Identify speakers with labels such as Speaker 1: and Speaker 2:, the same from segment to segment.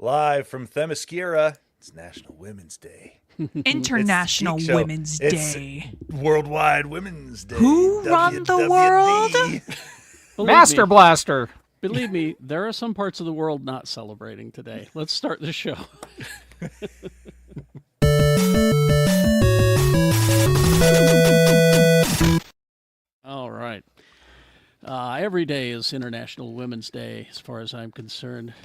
Speaker 1: Live from Themyscira. It's National Women's Day.
Speaker 2: International Women's Day.
Speaker 1: Worldwide Women's Day.
Speaker 2: Who run the world?
Speaker 3: Master Blaster.
Speaker 4: Believe me, there are some parts of the world not celebrating today. Let's start the show. All right. Every day is International Women's Day, as far as I'm concerned,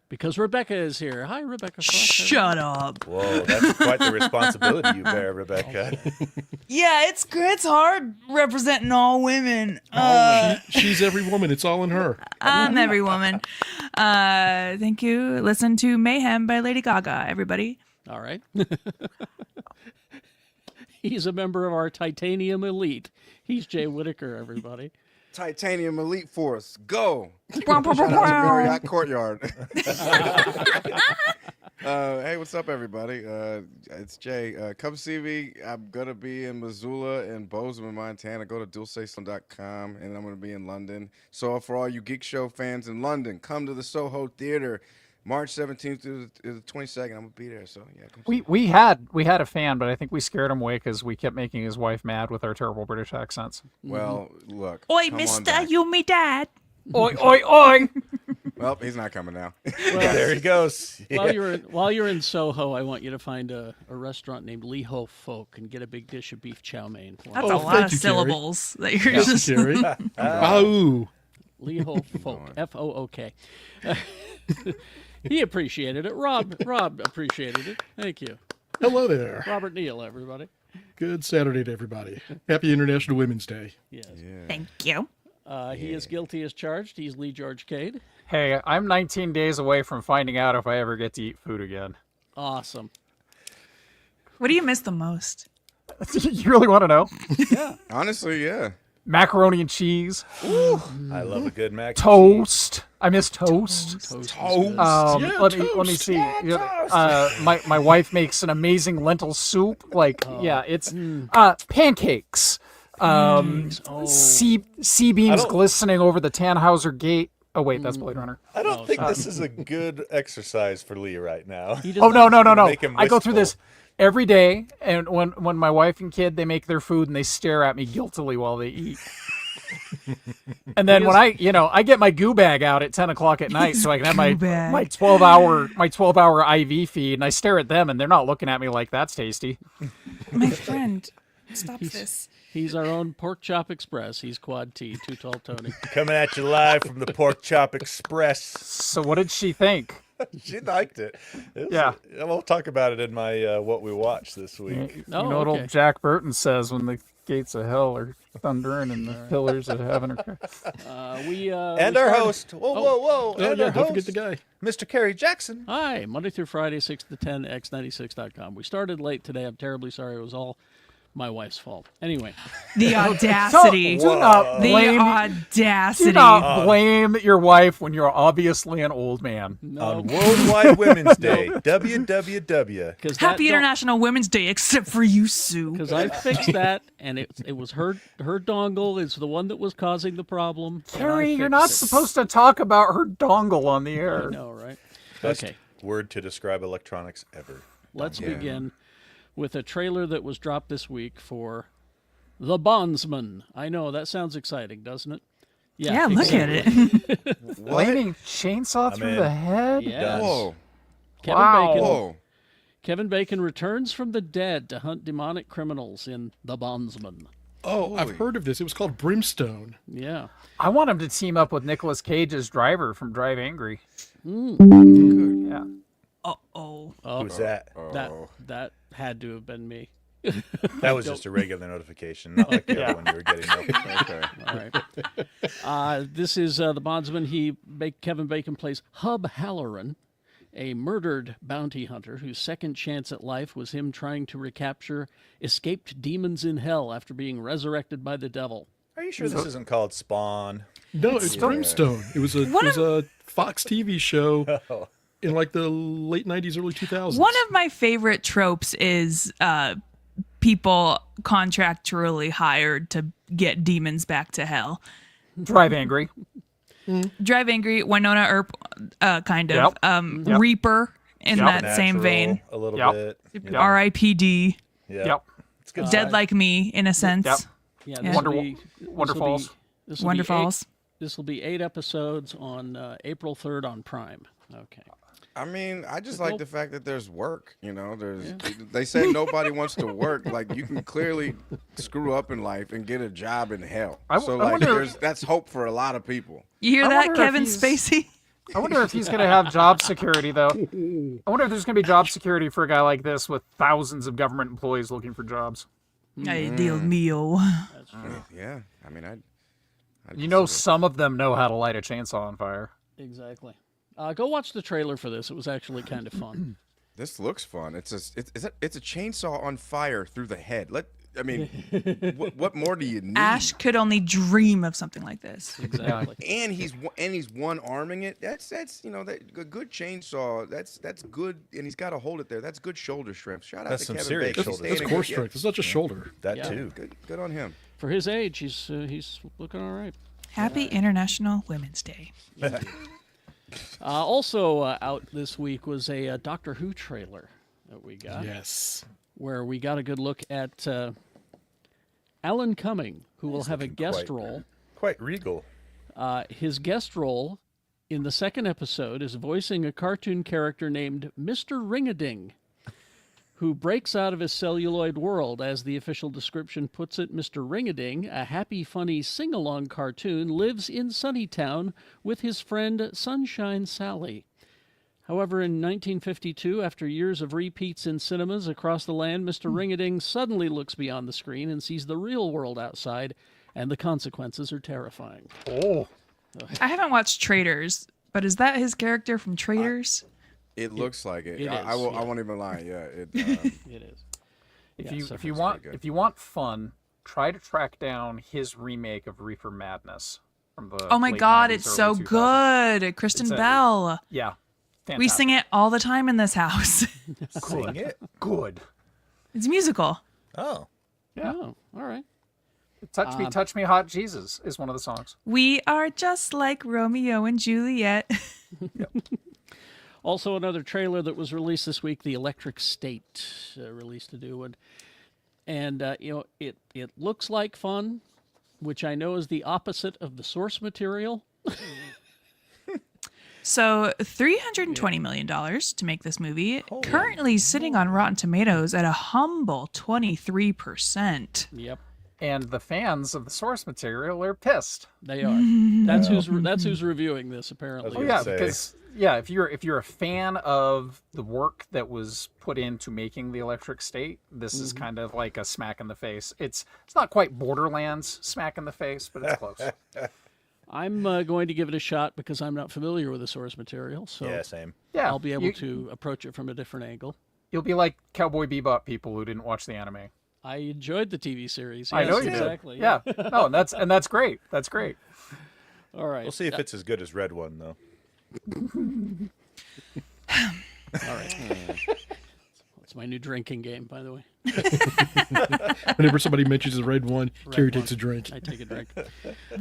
Speaker 4: because Rebecca is here. Hi, Rebecca.
Speaker 2: Shut up.
Speaker 1: Whoa, that's quite the responsibility you bear, Rebecca.
Speaker 2: Yeah, it's hard representing all women.
Speaker 5: She's every woman. It's all in her.
Speaker 2: I'm every woman. Thank you. Listen to Mayhem by Lady Gaga, everybody.
Speaker 4: All right. He's a member of our Titanium Elite. He's Jay Whitaker, everybody.
Speaker 6: Titanium Elite Force, go!
Speaker 2: Shout
Speaker 6: Shout out to Marriott Courtyard. Hey, what's up, everybody? It's Jay. Come see me. I'm going to be in Missoula and Bondsman, Montana. Go to dulcesalon.com, and I'm going to be in London. So for all you Geekshow fans in London, come to the Soho Theater, March 17th through the 22nd. I'm going to be there. So, yeah. Come see
Speaker 3: We had a fan, but I think we scared him away because we kept making his wife mad with our terrible British accents.
Speaker 6: Well, look.
Speaker 2: Oi,
Speaker 6: come on
Speaker 2: mister,
Speaker 6: back.
Speaker 2: you me dad.
Speaker 3: Oi, oi, oi!
Speaker 6: Well, he's not coming now.
Speaker 1: There he goes.
Speaker 4: While you're in Soho, I want you to find a restaurant named Liho Folk and get a big dish of beef chow mein.
Speaker 2: That's
Speaker 5: Oh,
Speaker 2: a lot
Speaker 5: thank
Speaker 2: of
Speaker 5: you,
Speaker 2: syllables that you're
Speaker 5: Yes,
Speaker 2: just...
Speaker 5: Jerry. Ow.
Speaker 4: Liho Folk, F-O-O-K. He appreciated it. Rob appreciated it. Thank you.
Speaker 5: Hello there.
Speaker 4: Robert Neal, everybody.
Speaker 5: Good Saturday to everybody. Happy International Women's Day.
Speaker 4: Yes.
Speaker 2: Thank you.
Speaker 4: He is guilty as charged. He's Lee George Cade.
Speaker 3: Hey, I'm 19 days away from finding out if I ever get to eat food again.
Speaker 4: Awesome.
Speaker 2: What do you miss the most?
Speaker 3: You really want to know?
Speaker 4: Yeah.
Speaker 6: Honestly, yeah.
Speaker 3: Macaroni and cheese.
Speaker 1: I love a good mac and
Speaker 3: Toast. I miss toast.
Speaker 4: Toast.
Speaker 5: Yeah,
Speaker 3: Let me see. My wife makes an amazing lentil soup. It's pancakes. Sea beams glistening over the Tannhauser Gate. Oh wait, that's Blade Runner.
Speaker 1: I don't think this is a good exercise for Lee right now.
Speaker 3: Oh no!
Speaker 1: Make him
Speaker 3: I go through
Speaker 1: wistful.
Speaker 3: this every day, and when my wife and kid they make their food and they stare at me guiltily while they eat. And then when I get my goo bag out at 10 o'clock at night so I can have my 12-hour IV feed, and I stare at them and they're not looking at me like that's tasty.
Speaker 2: My friend, stop this.
Speaker 4: He's our own Pork Chop Express. He's Quad T, Too Tall Tony.
Speaker 1: Coming at you live from the Pork Chop Express.
Speaker 3: So what did she think?
Speaker 1: She liked it.
Speaker 3: Yeah.
Speaker 1: We'll talk about it in my What We Watched this week.
Speaker 3: You know what old Jack Burton says when the gates of hell are thundering and the pillars of heaven are...
Speaker 1: And our host. Whoa. And our
Speaker 5: don't forget
Speaker 1: host,
Speaker 5: the guy.
Speaker 1: Mr. Kerry Jackson.
Speaker 4: Hi, Monday through Friday, 6 to 10, x96.com. We started late today. I'm terribly sorry. It was all my wife's fault. Anyway.
Speaker 2: The audacity.
Speaker 3: Do not blame your wife when you're obviously an old man.
Speaker 1: On Worldwide Women's Day, WWW.
Speaker 2: Happy International Women's Day, except for you, Sue.
Speaker 4: Because I fixed that, and it was her dongle is the one that was causing the problem.
Speaker 3: Carrie, you're not supposed to talk about her dongle on the air.
Speaker 4: I know, right?
Speaker 1: Best
Speaker 4: Okay.
Speaker 1: word to describe electronics ever.
Speaker 4: Let's begin with a trailer that was dropped this week for The Bondsman. I know, that sounds exciting, doesn't it?
Speaker 2: Yeah, look at it.
Speaker 3: Flaming chainsaw through the head?
Speaker 4: Yes.
Speaker 6: Whoa.
Speaker 4: Kevin Bacon returns from the dead to hunt demonic criminals in The Bondsman.
Speaker 5: Oh, I've heard of this. It was called Brimstone.
Speaker 4: Yeah.
Speaker 3: I want him to team up with Nicolas Cage's driver from Drive Angry. Yeah.
Speaker 2: Uh-oh.
Speaker 1: Who's that?
Speaker 4: That had to have been me.
Speaker 1: That was just a regular notification, not like the other one you were getting. Okay.
Speaker 4: All right. This is The Bondsman. Kevin Bacon plays Hub Halloran, a murdered bounty hunter whose second chance at life was him trying to recapture escaped demons in hell after being resurrected by the devil.
Speaker 1: Are you sure this isn't called Spawn?
Speaker 5: No, it's Brimstone. It was a Fox TV show in like the late 90s, early 2000s.
Speaker 2: One of my favorite tropes is people contractually hired to get demons back to hell.
Speaker 3: Drive Angry.
Speaker 2: Drive Angry, Winona Earp, kind of.
Speaker 3: Yep.
Speaker 2: Reaper in
Speaker 3: Yep.
Speaker 2: that same vein.
Speaker 1: A little
Speaker 3: Yep.
Speaker 1: bit.
Speaker 3: Yep.
Speaker 2: R.I.P.D.
Speaker 1: Yeah.
Speaker 3: Yep.
Speaker 1: It's good.
Speaker 2: Dead Like Me, in a sense.
Speaker 3: Yep.
Speaker 4: Yeah,
Speaker 2: Yeah.
Speaker 3: Wonderfalls.
Speaker 2: Wonderfalls.
Speaker 4: This will be 8 episodes on April 3rd on Prime. Okay.
Speaker 6: I mean, I just like the fact that there's work. You know, they say nobody wants to work. Like, you can clearly screw up in life and get a job in hell.
Speaker 3: I
Speaker 6: So
Speaker 3: wonder-
Speaker 6: that's hope for a lot of people.
Speaker 2: You hear
Speaker 3: I
Speaker 2: that,
Speaker 3: wonder if
Speaker 2: Kevin
Speaker 3: he's-
Speaker 2: Spacey?
Speaker 3: I wonder if he's going to have job security, though. I wonder if there's going to be job security for a guy like this with thousands of government employees looking for jobs.
Speaker 2: Ay, Dios mío.
Speaker 4: That's true.
Speaker 6: Yeah, I mean, I'd
Speaker 3: You know,
Speaker 6: consider-
Speaker 3: some of them know how to light a chainsaw on fire.
Speaker 4: Exactly. Go watch the trailer for this. It was actually kind of fun.
Speaker 6: This looks fun. It's a chainsaw on fire through the head. What more do you need?
Speaker 2: Ash could only dream of something like this.
Speaker 4: Exactly.
Speaker 6: And he's one arming it. That's that a good chainsaw. That's good, and he's got to hold it there. That's good shoulder strength. Shout out
Speaker 1: That's
Speaker 6: to
Speaker 1: some
Speaker 6: Kevin
Speaker 1: serious
Speaker 6: Bacon.
Speaker 1: shoulder
Speaker 5: That's
Speaker 6: Staying
Speaker 5: core
Speaker 6: good. Yeah,
Speaker 5: strength. It's not just shoulder.
Speaker 1: That
Speaker 4: Yeah.
Speaker 1: too.
Speaker 6: Good on him.
Speaker 4: For his age, he's looking all right.
Speaker 2: Happy International Women's Day.
Speaker 4: Also out this week was a Doctor Who trailer that we got,
Speaker 5: Yes.
Speaker 4: where we got a good look at Alan Cummings, who will have a guest role.
Speaker 1: Quite regal.
Speaker 4: His guest role in the second episode is voicing a cartoon character named Mr. Ring-a-Ding, who breaks out of his celluloid world. As the official description puts it, Mr. Ring-a-Ding, a happy, funny, sing-along cartoon, lives in Sunnytown with his friend Sunshine Sally. However, in 1952, after years of repeats in cinemas across the land, Mr. Ring-a-Ding suddenly looks beyond the screen and sees the real world outside, and the consequences are terrifying.
Speaker 3: Oh.
Speaker 2: I haven't watched Traitors, but is that his character from Traitors?
Speaker 6: It looks like it.
Speaker 4: It
Speaker 6: I
Speaker 4: is,
Speaker 6: won't.
Speaker 4: yeah.
Speaker 6: I won't even lie. Yeah. It.
Speaker 4: It is. Yeah, so
Speaker 3: If you
Speaker 6: pretty good.
Speaker 3: want fun, try to track down his remake of Reefer Madness from the
Speaker 2: Oh my
Speaker 3: late
Speaker 2: God,
Speaker 3: 90s,
Speaker 2: it's
Speaker 3: early
Speaker 2: so
Speaker 3: 2000s.
Speaker 2: good. Kristen
Speaker 3: It's a-
Speaker 2: Bell.
Speaker 3: Yeah.
Speaker 2: We
Speaker 3: Fantastic.
Speaker 2: sing it all the time in this house.
Speaker 1: Sing it.
Speaker 3: Good.
Speaker 2: It's a musical.
Speaker 1: Oh.
Speaker 3: Yeah.
Speaker 4: Oh, all right.
Speaker 3: Touch Me Hot Jesus is one of the songs.
Speaker 2: We are just like Romeo and Juliet.
Speaker 4: Also, another trailer that was released this week, The Electric State, released a new one. And, it looks like fun, which I know is the opposite of the source material.
Speaker 2: So $320 million to make this movie, currently sitting on Rotten Tomatoes at a humble 23%.
Speaker 4: Yep,
Speaker 3: And the fans of the source material are pissed.
Speaker 4: they are. That's who's reviewing this, apparently.
Speaker 3: Oh
Speaker 1: was
Speaker 3: yeah,
Speaker 1: gonna say.
Speaker 3: because if you're a fan of the work that was put into making the Electric State, this is kind of like a smack in the face. It's not quite Borderlands smack in the face, but it's close.
Speaker 4: I'm going to give it a shot because I'm not familiar with the source material, so
Speaker 1: Yeah, same.
Speaker 3: Yeah,
Speaker 4: I'll be able to approach it from a different angle.
Speaker 3: You'll be like Cowboy Bebop people who didn't watch the anime.
Speaker 4: I enjoyed the TV series.
Speaker 3: I
Speaker 4: Yes,
Speaker 3: know you
Speaker 4: exactly.
Speaker 3: did. Yeah. No, and that's great. That's great.
Speaker 4: All right.
Speaker 1: We'll see if it's as good as Red One, though.
Speaker 4: All right. It's my new drinking game, by the way.
Speaker 5: Whenever somebody mentions the red one, Carrie takes a drink.
Speaker 4: I take a drink.
Speaker 2: The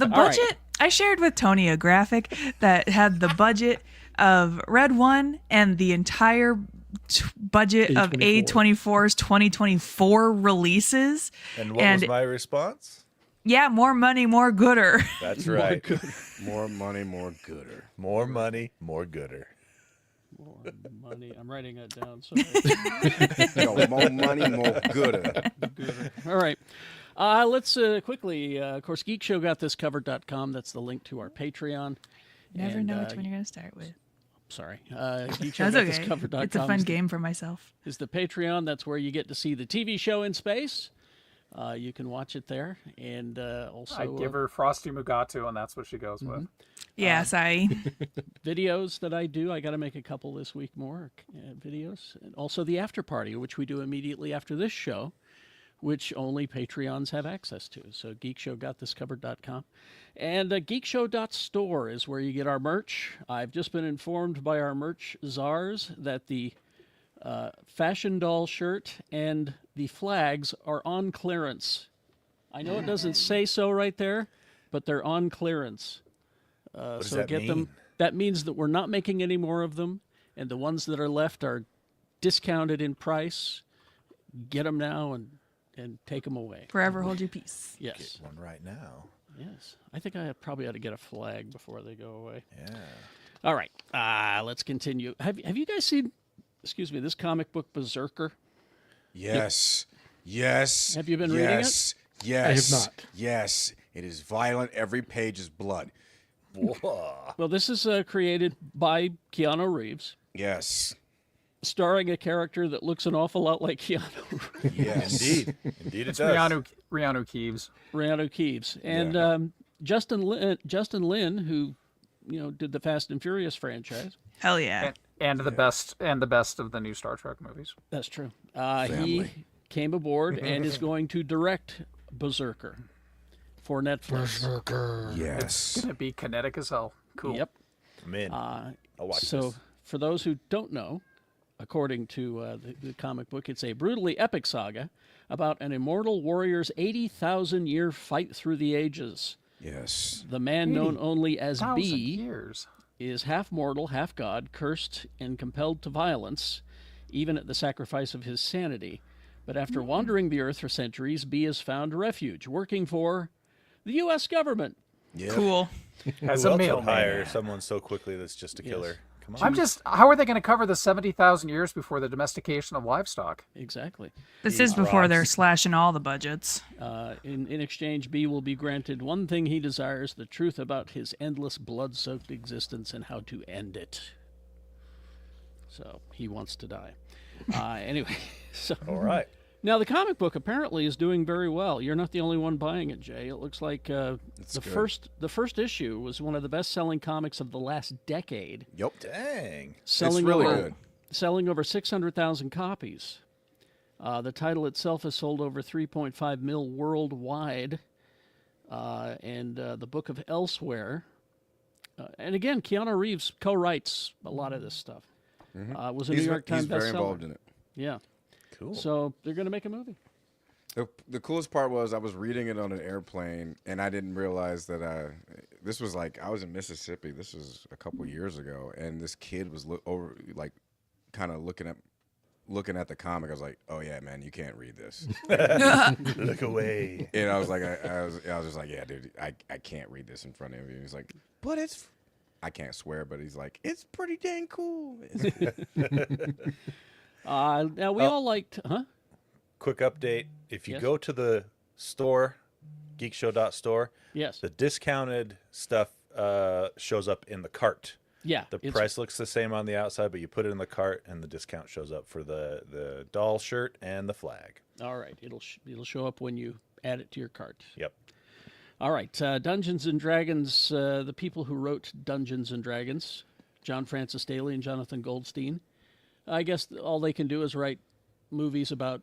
Speaker 4: All right.
Speaker 2: budget, I shared with Tony a graphic that had the budget of Red One and the entire budget of A24's 2024 releases.
Speaker 1: And what was my response?
Speaker 2: Yeah, more money, more gooder.
Speaker 1: That's right.
Speaker 6: More money, more gooder.
Speaker 1: More money, more gooder.
Speaker 4: More money. I'm writing that down. Sorry.
Speaker 6: Yo, more money, more gooder.
Speaker 4: All right. Let's quickly, of course, geekshowgotthiscovered.com. That's the link to our Patreon.
Speaker 2: Never
Speaker 4: And,
Speaker 2: know which one you're going to start with.
Speaker 4: Sorry.
Speaker 2: That's okay.
Speaker 4: Geekshowgotthiscovered.com
Speaker 2: It's a fun game for myself.
Speaker 4: is the Patreon. That's where you get to see the TV show in space. You can watch it there. And also
Speaker 3: I give her Frosty Mugatu, and that's what she goes with.
Speaker 2: Yes, I.
Speaker 4: videos that I do. I got to make a couple this week more videos. And also the after party, which we do immediately after this show, which only Patreons have access to. So geekshowgotthiscovered.com. And geekshow.store is where you get our merch. I've just been informed by our merch czars that the fashion doll shirt and the flags are on clearance. I know it doesn't say so right there, but they're on clearance.
Speaker 1: does
Speaker 4: So
Speaker 1: that
Speaker 4: get them.
Speaker 1: mean?
Speaker 4: That means that we're not making any more of them, and the ones that are left are discounted in price. Get them now and take them away.
Speaker 2: Forever hold your peace.
Speaker 4: Yes.
Speaker 1: Get one right now.
Speaker 4: Yes. I think I probably ought to get a flag before they go away.
Speaker 1: Yeah.
Speaker 4: All right. Let's continue. Have you guys seen, this comic book BRZRKR?
Speaker 6: Yes. Yes.
Speaker 4: Have you been reading it?
Speaker 6: Yes.
Speaker 5: I have not.
Speaker 6: Yes. It is violent. Every page is blood.
Speaker 1: Whoa.
Speaker 4: Well, this is created by Keanu Reeves,
Speaker 6: Yes.
Speaker 4: starring a character that looks an awful lot like Keanu.
Speaker 6: Yes.
Speaker 1: Indeed it
Speaker 3: It's
Speaker 1: does.
Speaker 3: Rihanna Keeves.
Speaker 4: Rihanna Keeves. And Justin Lin, who did the Fast and Furious franchise.
Speaker 2: Hell yeah.
Speaker 3: And the best of the new Star Trek movies.
Speaker 4: That's true. He
Speaker 6: Family.
Speaker 4: came aboard and is going to direct BRZRKR for Netflix.
Speaker 6: Yes.
Speaker 3: It's gonna be kinetic as hell. Cool.
Speaker 4: Yep.
Speaker 1: I'm in. I'll watch
Speaker 4: So,
Speaker 1: this.
Speaker 4: for those who don't know, according to the comic book, it's a brutally epic saga about an immortal warrior's 80,000-year fight through the ages.
Speaker 6: Yes.
Speaker 4: The man known only as
Speaker 3: 1,000
Speaker 4: B
Speaker 3: years.
Speaker 4: is half mortal, half god, cursed and compelled to violence, even at the sacrifice of his sanity. But after wandering the earth for centuries, B has found refuge, working for the U.S. government.
Speaker 6: Yep.
Speaker 2: Cool.
Speaker 3: As
Speaker 1: Who
Speaker 3: a
Speaker 1: else
Speaker 3: male
Speaker 1: would hire someone so quickly that's just a killer? Come on.
Speaker 3: How are they going to cover the 70,000 years before the domestication of livestock?
Speaker 4: Exactly.
Speaker 2: This is before they're slashing all the budgets.
Speaker 4: In exchange, B will be granted one thing he desires, the truth about his endless blood-soaked existence and how to end it. So, he wants to die. Anyway, so...
Speaker 1: All right.
Speaker 4: Now, the comic book apparently is doing very well. You're not the only one buying it, Jay. It looks like the first issue was one of the best-selling comics of the last decade,
Speaker 6: Yep.
Speaker 1: Dang.
Speaker 4: selling
Speaker 6: really
Speaker 4: over
Speaker 6: good.
Speaker 4: selling over 600,000 copies. The title itself has sold over 3.5 mil worldwide, and the Book of Elsewhere. And again, Keanu Reeves co-writes a lot of this stuff. Was a New York Times
Speaker 6: He's very
Speaker 4: bestseller.
Speaker 6: involved in it.
Speaker 4: Yeah.
Speaker 1: Cool.
Speaker 4: So they're going to make a movie.
Speaker 6: The coolest part was I was reading it on an airplane, and I didn't realize that this was I was in Mississippi. This was a couple years ago, and this kid was kind of looking at the comic. I was like, "Oh yeah, man, you can't read this."
Speaker 1: Look away.
Speaker 6: And I was like, I was just like, "Yeah, dude, I can't read this in front of you." He's like, "But it's." I can't swear, but he's like, "It's pretty dang cool." It's cool.
Speaker 4: Now, we all liked... Huh?
Speaker 1: Quick update. If you
Speaker 4: Yes.
Speaker 1: go to the store, geekshow.store,
Speaker 4: Yes.
Speaker 1: the discounted stuff shows up in the cart.
Speaker 4: Yeah.
Speaker 1: The
Speaker 4: it's-
Speaker 1: price looks the same on the outside, but you put it in the cart, and the discount shows up for the doll shirt and the flag.
Speaker 4: All right. It'll show up when you add it to your cart.
Speaker 1: Yep.
Speaker 4: All right. Dungeons and Dragons, the people who wrote Dungeons and Dragons, John Francis Daley and Jonathan Goldstein, I guess all they can do is write movies about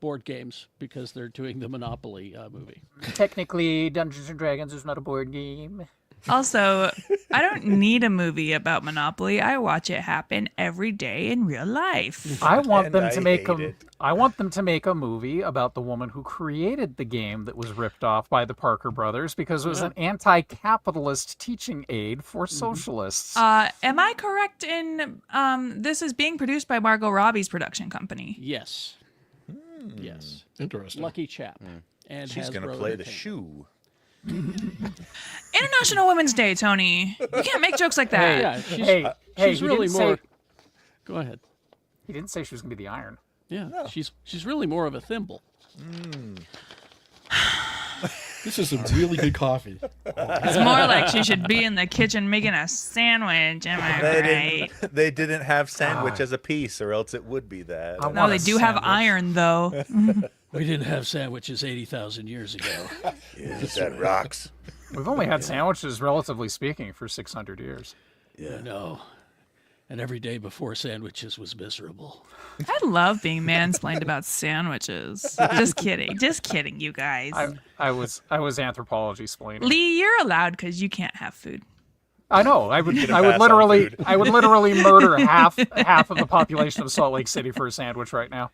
Speaker 4: board games because they're doing the Monopoly movie.
Speaker 3: Technically, Dungeons and Dragons is not a board game.
Speaker 2: Also, I don't need a movie about Monopoly. I watch it happen every day in real life.
Speaker 3: I want
Speaker 1: And
Speaker 3: them
Speaker 1: I
Speaker 3: to make
Speaker 1: hate it.
Speaker 3: I want them to make a movie about the woman who created the game that was ripped off by the Parker brothers because it was an anti-capitalist teaching aid for socialists.
Speaker 2: Am I correct in this is being produced by Margot Robbie's production company?
Speaker 4: Yes. Yes.
Speaker 5: Interesting.
Speaker 4: Lucky chap. And
Speaker 1: She's going to
Speaker 4: Hasbro
Speaker 1: play the
Speaker 4: Entertainment.
Speaker 1: shoe.
Speaker 2: International Women's Day, Tony. You can't make jokes like that.
Speaker 4: Yeah, she's,
Speaker 3: hey,
Speaker 4: she's
Speaker 3: he
Speaker 4: really
Speaker 3: didn't
Speaker 4: more.
Speaker 3: say
Speaker 4: Go ahead.
Speaker 3: he didn't say she was going to be the iron.
Speaker 4: Yeah, she's really more of a thimble.
Speaker 5: This is some really good coffee.
Speaker 2: It's more like she should be in the kitchen making a sandwich. Am I right?
Speaker 1: They didn't have sandwich as a piece, or else it would be that.
Speaker 3: I
Speaker 2: No,
Speaker 3: want
Speaker 2: they
Speaker 3: a
Speaker 2: do have
Speaker 3: sandwich.
Speaker 2: iron, though.
Speaker 4: We didn't have sandwiches 80,000 years ago.
Speaker 1: That rocks.
Speaker 3: We've only had sandwiches, relatively speaking, for 600 years.
Speaker 4: I know. And every day before sandwiches was miserable.
Speaker 2: I love being mansplained about sandwiches. Just kidding, you guys.
Speaker 3: I was anthropology splaining.
Speaker 2: Lee, you're allowed because you can't have food.
Speaker 3: I know. I would
Speaker 1: pass on
Speaker 3: literally
Speaker 1: food.
Speaker 3: I would literally murder half of the population of Salt Lake City for a sandwich right now.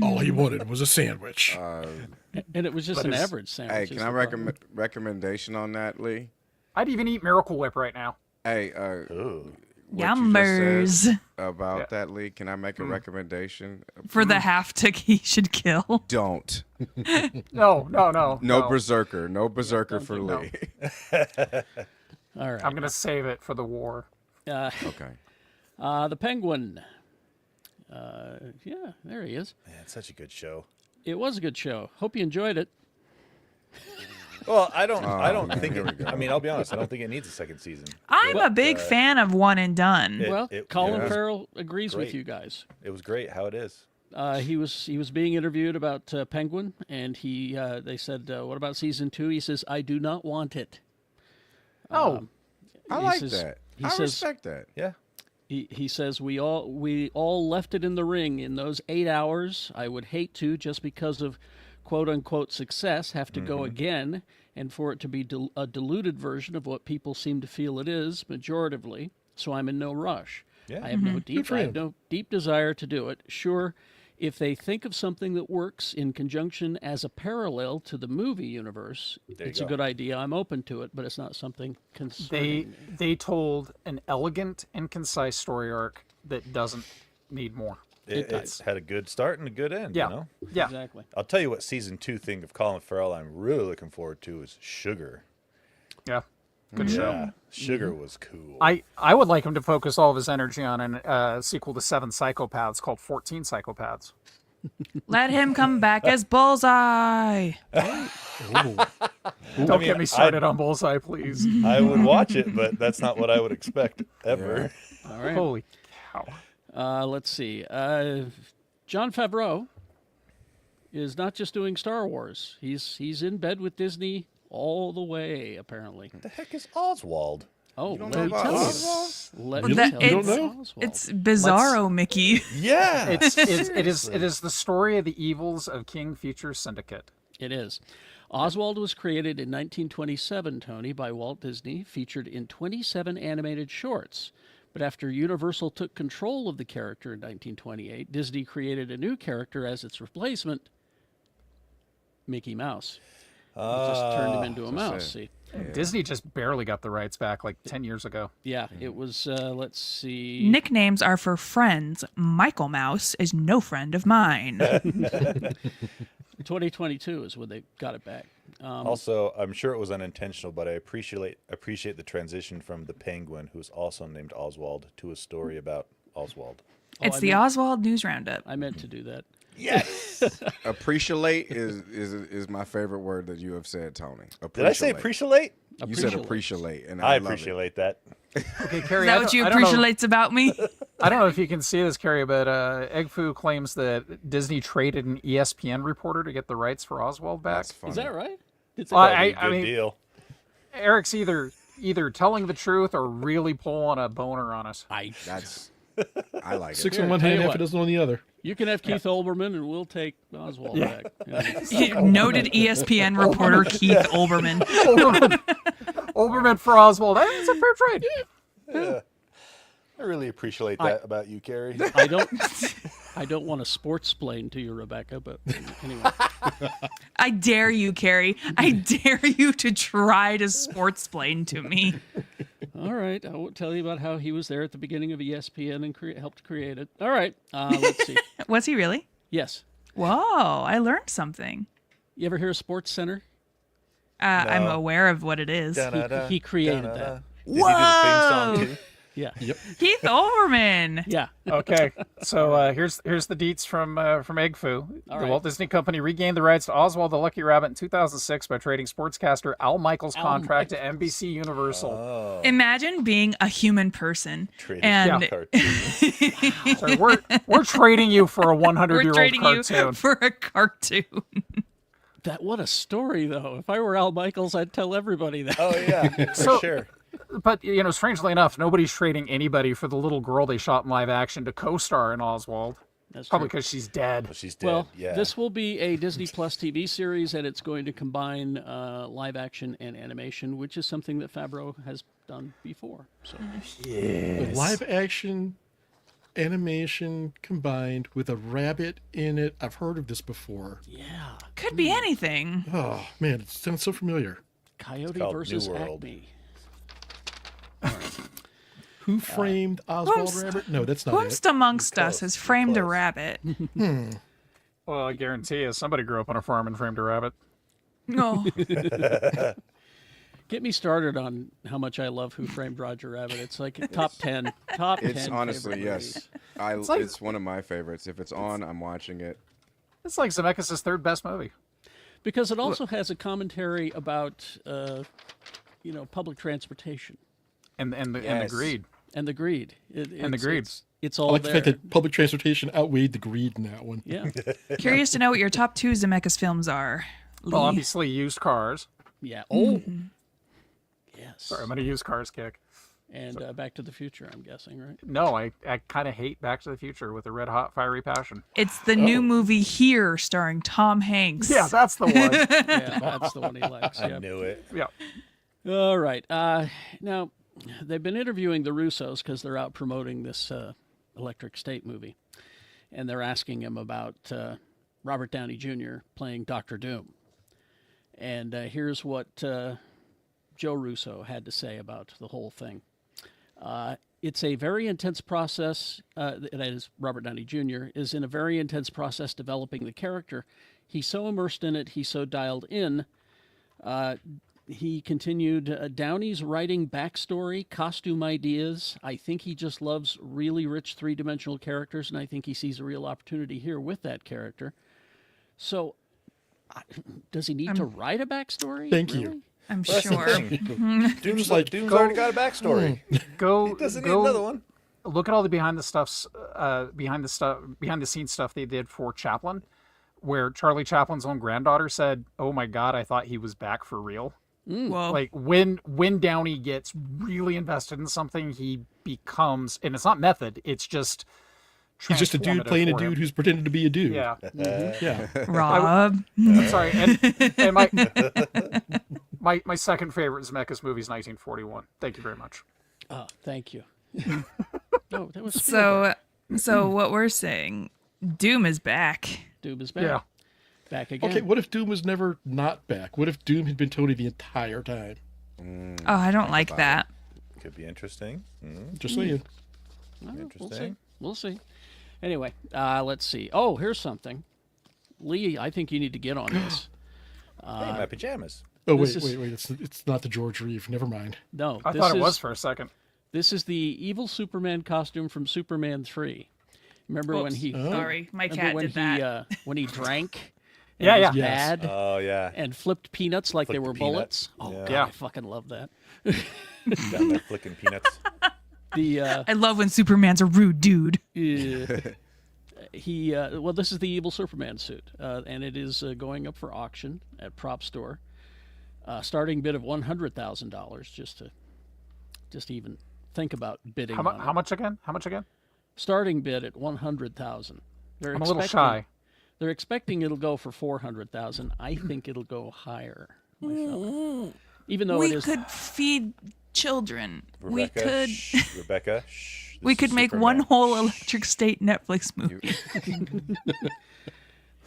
Speaker 5: All he wanted was a sandwich.
Speaker 4: And it was just
Speaker 3: But
Speaker 4: an
Speaker 3: it's-
Speaker 4: average sandwich.
Speaker 6: Hey,
Speaker 4: is
Speaker 6: can
Speaker 4: the
Speaker 6: I
Speaker 4: problem.
Speaker 6: recommendation on that, Lee?
Speaker 3: I'd even eat Miracle Whip right now.
Speaker 6: Hey,
Speaker 1: Ooh.
Speaker 6: what you
Speaker 2: Yumbers.
Speaker 6: just said about that, Lee, can I make a recommendation?
Speaker 2: For the half tick he should kill.
Speaker 6: Don't.
Speaker 3: No.
Speaker 6: No berserker. No berserker for
Speaker 3: no.
Speaker 6: Lee.
Speaker 4: All right.
Speaker 3: I'm gonna save it for the war.
Speaker 6: Okay.
Speaker 4: The Penguin. Yeah, there he is.
Speaker 1: Man, it's such a good show.
Speaker 4: It was a good show. Hope you enjoyed it.
Speaker 1: Well, I don't
Speaker 6: man,
Speaker 1: think
Speaker 6: here we
Speaker 1: it.
Speaker 6: go.
Speaker 1: I mean, I'll be honest. I don't think it needs a second season.
Speaker 2: I'm a big fan of One and Done.
Speaker 4: Colin
Speaker 6: yeah.
Speaker 4: Farrell agrees with
Speaker 1: Great.
Speaker 4: you guys.
Speaker 1: It was great how it is.
Speaker 4: He was being interviewed about Penguin, and they said, "What about season 2?" He says, "I do not want it."
Speaker 3: Oh,
Speaker 6: I
Speaker 4: He
Speaker 6: like
Speaker 4: says-
Speaker 6: that.
Speaker 4: he
Speaker 6: I
Speaker 4: says-
Speaker 6: respect that.
Speaker 1: Yeah.
Speaker 4: He says we all left it in the ring in those 8 hours. I would hate to, just because of quote unquote success, have to go again, and for it to be a diluted version of what people seem to feel it is majoritively. So I'm in no rush.
Speaker 1: Yeah.
Speaker 4: I have no deep desire to do it. Sure, if they think of something that works in conjunction as a parallel to the movie universe, it's a good idea. I'm open to it, but it's not something concerning.
Speaker 3: they told an elegant and concise story arc that doesn't need more.
Speaker 1: It's had a good start and a good end.
Speaker 3: Yeah.
Speaker 1: You know?
Speaker 3: Yeah.
Speaker 4: Exactly.
Speaker 1: I'll tell you what season 2 thing of Colin Farrell I'm really looking forward to is Sugar.
Speaker 3: Yeah. Good show.
Speaker 1: Yeah. Sugar was cool.
Speaker 3: I would like him to focus all of his energy on a sequel to 7 Psychopaths called 14 Psychopaths.
Speaker 2: Let him come back as Bullseye.
Speaker 3: Don't get me started on Bullseye, please.
Speaker 1: I would watch it, but that's not what I would expect ever.
Speaker 4: All right.
Speaker 3: Holy cow.
Speaker 4: Let's see. Jon Favreau is not just doing Star Wars. He's in bed with Disney all the way, apparently.
Speaker 1: The heck is Oswald?
Speaker 4: Oh,
Speaker 6: don't
Speaker 4: let
Speaker 6: know
Speaker 4: me
Speaker 6: about
Speaker 4: tell you.
Speaker 6: Oswald?
Speaker 4: Let
Speaker 2: Well,
Speaker 4: me
Speaker 2: that-
Speaker 4: tell you
Speaker 5: You don't
Speaker 4: about
Speaker 5: know?
Speaker 4: Oswald.
Speaker 2: It's Bizarro Mickey.
Speaker 1: Yeah.
Speaker 3: It is the story of the evils of King Features Syndicate.
Speaker 4: It is. Oswald was created in 1927, Tony, by Walt Disney, featured in 27 animated shorts. But after Universal took control of the character in 1928, Disney created a new character as its replacement, Mickey Mouse. Just turned him into a mouse. See?
Speaker 3: Disney just barely got the rights back like 10 years ago.
Speaker 4: Yeah, it was, let's see.
Speaker 2: Nicknames are for friends. Michael Mouse is no friend of mine.
Speaker 4: 2022 is when they got it back.
Speaker 1: Also, I'm sure it was unintentional, but I appreciate the transition from the Penguin, who's also named Oswald, to a story about Oswald.
Speaker 2: It's
Speaker 4: I
Speaker 2: the
Speaker 4: meant-
Speaker 2: Oswald News Roundup.
Speaker 4: I meant to do that.
Speaker 1: Yes.
Speaker 6: Appreciate is my favorite word that you have said, Tony.
Speaker 1: Did I say appreciate?
Speaker 6: You said appreciate, and
Speaker 1: I
Speaker 6: I love
Speaker 1: appreciate that.
Speaker 3: Okay, Carrie,
Speaker 2: Is that what you appreciate about me?
Speaker 3: I don't know if you can see this, Carrie, but Egg Foo claims that Disney traded an ESPN reporter to get the rights for Oswald back.
Speaker 6: That's funny.
Speaker 4: Is that right? It's
Speaker 3: Well,
Speaker 1: That'd be a
Speaker 3: I
Speaker 1: good
Speaker 3: mean,
Speaker 1: deal.
Speaker 3: Eric's either telling the truth or really pulling a boner on us.
Speaker 6: That's I like it.
Speaker 5: 6
Speaker 4: Here,
Speaker 5: on one
Speaker 4: tell
Speaker 5: hand,
Speaker 4: you
Speaker 5: half
Speaker 4: what.
Speaker 5: a dozen on the other.
Speaker 4: You can have Keith Olbermann, and we'll take Oswald back. Yeah.
Speaker 2: Noted ESPN reporter Keith Olbermann.
Speaker 3: Olbermann for Oswald. Hey, it's a fair trade.
Speaker 1: Yeah. I really appreciate that about you, Carrie.
Speaker 4: I don't want to sports splain to you, Rebecca, but anyway.
Speaker 2: I dare you, Carrie. I dare you to try to sports-splain to me.
Speaker 4: All right, I won't tell you about how he was there at the beginning of ESPN and helped create it. All right, let's see.
Speaker 2: Was he really?
Speaker 4: Yes.
Speaker 2: Whoa, I learned something.
Speaker 4: You ever hear of Sports Center?
Speaker 2: I'm
Speaker 1: No.
Speaker 2: aware of what it is.
Speaker 4: He created that.
Speaker 1: Did he do the theme song too?
Speaker 4: Yeah.
Speaker 2: Keith Olbermann.
Speaker 4: Yeah.
Speaker 3: Okay, so here's the deets from Egg Foo.
Speaker 4: All
Speaker 3: The
Speaker 4: right.
Speaker 3: Walt Disney Company regained the rights to Oswald the Lucky Rabbit in 2006 by trading sportscaster Al Michaels' contract to NBC Universal.
Speaker 1: Oh,
Speaker 2: Imagine being a human person
Speaker 1: trading
Speaker 2: and
Speaker 1: cartoon.
Speaker 3: So we're trading you for a
Speaker 2: we're
Speaker 3: 100-year-old
Speaker 2: trading
Speaker 3: cartoon.
Speaker 2: you for a cartoon.
Speaker 4: What a story, though. If I were Al Michaels, I'd tell everybody that.
Speaker 1: Oh yeah, for
Speaker 3: So-
Speaker 1: sure.
Speaker 3: But strangely enough, nobody's trading anybody for the little girl they shot in live action to co-star in Oswald.
Speaker 4: That's
Speaker 3: Probably
Speaker 4: true.
Speaker 3: because she's dead.
Speaker 1: Well, she's dead.
Speaker 4: Well,
Speaker 1: yeah.
Speaker 4: this will be a Disney Plus TV series, and it's going to combine live action and animation, which is something that Favreau has done before. So
Speaker 5: Live action animation combined with a rabbit in it. I've heard of this before.
Speaker 4: yeah,
Speaker 2: Could be anything.
Speaker 5: Oh man, it sounds so familiar.
Speaker 4: Coyote
Speaker 1: called
Speaker 4: versus
Speaker 1: New World.
Speaker 4: Acme.
Speaker 5: Who Framed Oswald Rabbit? No, that's not
Speaker 2: Whomst
Speaker 5: it.
Speaker 2: amongst us
Speaker 1: Close,
Speaker 2: has
Speaker 1: you're
Speaker 2: framed a
Speaker 1: close.
Speaker 2: rabbit?
Speaker 3: Well, I guarantee you, somebody grew up on a farm and framed a rabbit.
Speaker 2: No.
Speaker 4: Get me started on how much I love Who Framed Roger Rabbit. It's like top 10. Top 10.
Speaker 6: It's honestly,
Speaker 4: favorite
Speaker 6: yes.
Speaker 4: movies.
Speaker 6: It's one of my favorites. If it's on, I'm watching it.
Speaker 3: It's like Zemeckis' third best movie.
Speaker 4: Because it also has a commentary about, public transportation
Speaker 3: And the
Speaker 1: Yes.
Speaker 3: greed.
Speaker 4: and the greed.
Speaker 3: And the greed.
Speaker 4: It's
Speaker 5: I
Speaker 4: all
Speaker 5: like the
Speaker 4: there.
Speaker 5: fact that public transportation outweighed the greed in that one.
Speaker 4: Yeah.
Speaker 2: Curious to know what your top 2 Zemeckis films are.
Speaker 3: Well,
Speaker 2: Lee.
Speaker 3: obviously, used cars.
Speaker 4: Yeah. Oh. Yes.
Speaker 3: Sorry, I'm going to use cars kick.
Speaker 4: And Back to the Future, I'm guessing, right?
Speaker 3: No, I kind of hate Back to the Future with a red hot, fiery passion.
Speaker 2: It's the new movie Here starring Tom Hanks.
Speaker 3: Yeah, that's the one.
Speaker 4: Yeah, that's the one he likes.
Speaker 1: I
Speaker 4: Yeah.
Speaker 1: knew it.
Speaker 3: Yeah.
Speaker 4: All right. Now, they've been interviewing the Russos because they're out promoting this Electric State movie. And they're asking him about Robert Downey Jr. playing Dr. Doom. And here's what Joe Russo had to say about the whole thing. It's a very intense process. That is, Robert Downey Jr. is in a very intense process developing the character. He's so immersed in it. He's so dialed in. He continued, Downey's writing backstory, costume ideas. I think he just loves really rich three-dimensional characters, and I think he sees a real opportunity here with that character. So, does he need to write a backstory?
Speaker 5: Thank you.
Speaker 4: Really?
Speaker 2: I'm
Speaker 1: Well, that's the
Speaker 2: sure.
Speaker 1: thing. Doom's already got a backstory.
Speaker 3: Go.
Speaker 1: He doesn't need
Speaker 3: go
Speaker 1: another one.
Speaker 3: Look at all the behind the scenes stuff they did for Chaplin, where Charlie Chaplin's own granddaughter said, "Oh my God, I thought he was back for real."
Speaker 2: Whoa.
Speaker 3: Like when Downey gets really invested in something, he becomes, and it's not method, it's just
Speaker 5: He's just a dude
Speaker 3: transformative
Speaker 5: playing a
Speaker 3: for him.
Speaker 5: dude who's pretending to be a dude.
Speaker 3: Yeah.
Speaker 5: Yeah.
Speaker 2: Rob.
Speaker 3: Sorry, and my second favorite Zemeckis movie is 1941. Thank you very much.
Speaker 4: Oh, thank you. No, that was
Speaker 2: So what we're saying, Doom is back.
Speaker 4: Doom is back.
Speaker 3: Yeah.
Speaker 4: Back again.
Speaker 5: Okay, what if Doom was never not back? What if Doom had been Tony the entire time?
Speaker 2: Oh, I don't like that.
Speaker 1: Could be interesting.
Speaker 5: Just saying.
Speaker 4: Well, We'll see.
Speaker 1: Interesting.
Speaker 4: We'll see. Anyway, let's see. Oh, here's something. Lee, I think you need to get on this.
Speaker 1: Hey, my pajamas.
Speaker 5: Oh,
Speaker 4: This
Speaker 5: wait. It's not the George Reeve. Never mind.
Speaker 4: No,
Speaker 3: I
Speaker 4: this
Speaker 3: thought it
Speaker 4: is-
Speaker 3: was for a second.
Speaker 4: This is the evil Superman costume from Superman 3. Remember when he
Speaker 2: Sorry, my
Speaker 4: remember
Speaker 2: cat
Speaker 4: when
Speaker 2: did
Speaker 4: he
Speaker 2: that.
Speaker 4: When he drank and
Speaker 3: Yeah,
Speaker 4: was
Speaker 3: yeah.
Speaker 5: Yes.
Speaker 4: mad
Speaker 1: Oh, yeah.
Speaker 4: and flipped peanuts like they
Speaker 1: Flipped
Speaker 4: were
Speaker 1: the
Speaker 4: bullets?
Speaker 1: peanuts.
Speaker 4: Oh
Speaker 1: Yeah.
Speaker 4: god,
Speaker 3: Yeah.
Speaker 4: I fucking love that.
Speaker 1: Down there flicking peanuts.
Speaker 4: The
Speaker 2: I love when Superman's a rude dude.
Speaker 4: well, this is the evil Superman suit, and it is going up for auction at Prop Store. Starting bid of $100,000, just to even think about bidding.
Speaker 3: How,
Speaker 4: on
Speaker 3: how
Speaker 4: it.
Speaker 3: much again? How much again?
Speaker 4: Starting bid at $100,000. They're
Speaker 3: I'm a little shy.
Speaker 4: They're expecting it'll go for $400,000. I think it'll go higher. myself. Even though it
Speaker 2: We
Speaker 4: is
Speaker 2: could feed children. We could
Speaker 1: Rebecca, shh.
Speaker 2: we
Speaker 1: This
Speaker 2: could
Speaker 1: is
Speaker 2: make
Speaker 1: Superman.
Speaker 2: one whole Electric State Netflix movie.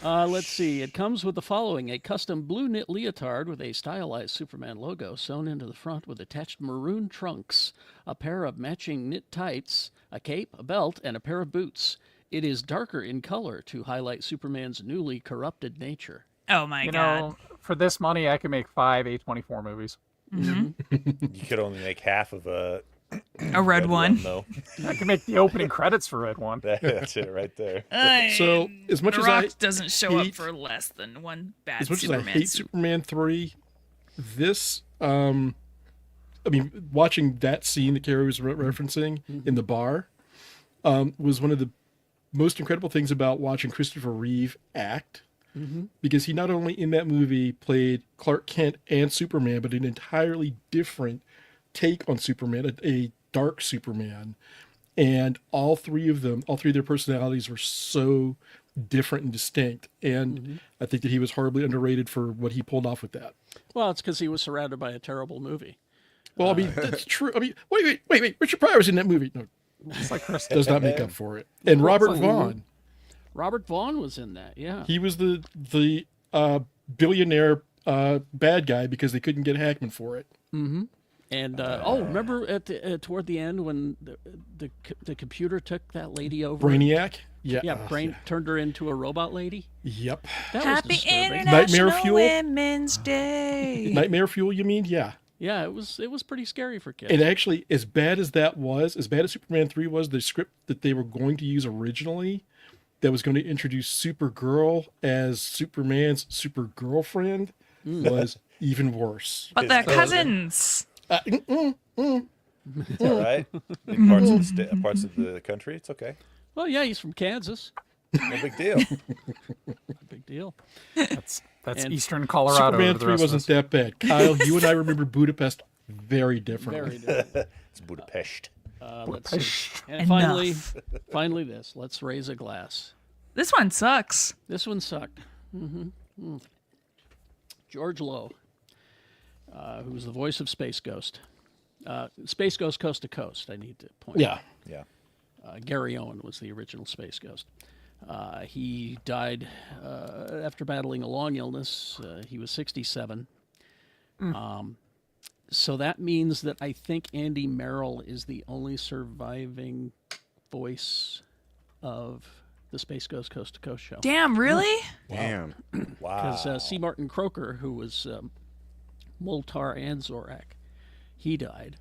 Speaker 4: Let's see. It comes with the following: a custom blue knit leotard with a stylized Superman logo sewn into the front with attached maroon trunks, a pair of matching knit tights, a cape, a belt, and a pair of boots. It is darker in color to highlight Superman's newly corrupted nature.
Speaker 2: Oh my
Speaker 3: You
Speaker 2: god.
Speaker 3: know, for this money, I could make 5 A24 movies.
Speaker 1: You could only make half of a
Speaker 2: A red one.
Speaker 1: though.
Speaker 3: I could make the opening credits for Red One.
Speaker 1: That's it right there.
Speaker 5: So as much
Speaker 2: The
Speaker 5: as
Speaker 2: Rock
Speaker 5: I
Speaker 2: doesn't show up
Speaker 5: hate-
Speaker 2: for less than one bad
Speaker 5: as much
Speaker 2: Superman
Speaker 5: as I hate
Speaker 2: suit.
Speaker 5: Superman 3, this I mean, watching that scene that Carrie was referencing in the bar was one of the most incredible things about watching Christopher Reeve act. Because he not only in that movie played Clark Kent and Superman, but an entirely different take on Superman, a dark Superman. And all three of their personalities were so different and distinct. And I think that he was horribly underrated for what he pulled off with that.
Speaker 4: Well, it's because he was surrounded by a terrible movie.
Speaker 5: Well, I mean, that's true. I mean, wait. Richard Pryor was in that movie. No,
Speaker 3: It's like Chris.
Speaker 5: does not make up for it. And Robert Vaughn,
Speaker 4: Robert Vaughn was in that. Yeah.
Speaker 5: he was the billionaire bad guy because they couldn't get Hackman for it.
Speaker 4: And remember toward the end when the computer took that lady over?
Speaker 5: Brainiac.
Speaker 4: Turned her into a robot lady.
Speaker 5: Yep.
Speaker 4: That
Speaker 2: Happy
Speaker 4: was disturbing.
Speaker 2: International
Speaker 5: Nightmare Fuel?
Speaker 2: Women's Day.
Speaker 5: Nightmare Fuel, you mean? Yeah.
Speaker 4: Yeah, it was pretty scary for kids.
Speaker 5: And actually, as bad as that was, as bad as Superman 3 was, the script that they were going to use originally, that was going to introduce Supergirl as Superman's super girlfriend, was even worse.
Speaker 2: But they're cousins.
Speaker 1: It's all right. In parts of the country, it's okay.
Speaker 4: Well, yeah, he's from Kansas.
Speaker 1: No big deal.
Speaker 4: Big deal.
Speaker 3: That's
Speaker 4: And
Speaker 3: Eastern Colorado.
Speaker 5: Superman
Speaker 3: to the
Speaker 5: 3
Speaker 3: rest of
Speaker 5: wasn't
Speaker 3: us.
Speaker 5: that bad. Kyle, you and I remember Budapest very differently.
Speaker 4: Very different.
Speaker 1: It's Budapest.
Speaker 4: Let's see. And
Speaker 2: Enough.
Speaker 4: finally this. Let's raise a glass.
Speaker 2: This one sucks.
Speaker 4: This one sucked. George Lowe, who was the voice of Space Ghost. Space Ghost Coast to Coast, I need to point out.
Speaker 1: Yeah.
Speaker 4: Gary Owen was the original Space Ghost. He died after battling a long illness. He was 67. So that means that I think Andy Merrill is the only surviving voice of the Space Ghost Coast to Coast show.
Speaker 2: Damn, really?
Speaker 6: Damn.
Speaker 1: Wow.
Speaker 4: Because C. Martin Croker, who was Moltar and Zorak, he died.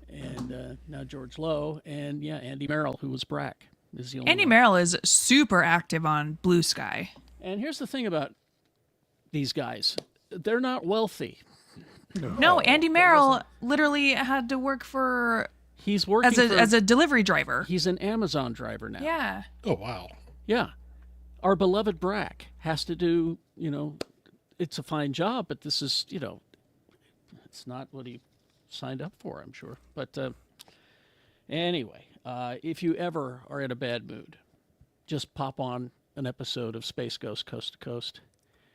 Speaker 4: And now George Lowe, and Andy Merrill, who was Brack, is the only
Speaker 2: Andy
Speaker 4: one.
Speaker 2: Merrill is super active on Blue Sky.
Speaker 4: And here's the thing about these guys. They're not wealthy.
Speaker 2: No, Andy Merrill literally had to work for
Speaker 4: He's working
Speaker 2: as a delivery driver.
Speaker 4: He's an Amazon driver now.
Speaker 2: Yeah.
Speaker 5: Oh, wow.
Speaker 4: Yeah. Our beloved Brack has to do, it's a fine job, but this is, it's not what he signed up for, I'm sure. But anyway, if you ever are in a bad mood, just pop on an episode of Space Ghost Coast to Coast,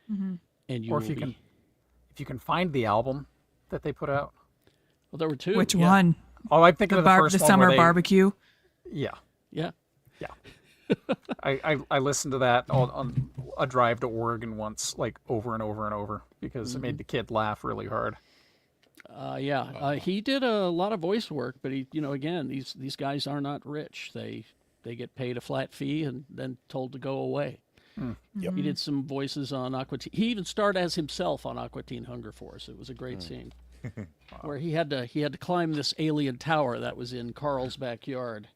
Speaker 4: and you
Speaker 3: Or
Speaker 4: will
Speaker 3: if you can find the album that they put out.
Speaker 4: Well, there were two.
Speaker 2: Which
Speaker 4: yeah.
Speaker 2: one?
Speaker 3: Oh, I'm thinking
Speaker 2: The
Speaker 3: of the first
Speaker 2: the
Speaker 3: one
Speaker 2: summer
Speaker 3: where they,
Speaker 2: barbecue.
Speaker 3: Yeah,
Speaker 4: Yeah.
Speaker 3: yeah. I listened to that on a drive to Oregon once, like over and over and over, because it made the kid laugh really hard.
Speaker 4: He did a lot of voice work, but he, again, these guys are not rich. They get paid a flat fee and then told to go away.
Speaker 1: Yep.
Speaker 4: He did some voices on Aqua Teen. He even starred as himself on Aqua Teen Hunger Force. It was a great scene where he had to climb this alien tower that was in Carl's backyard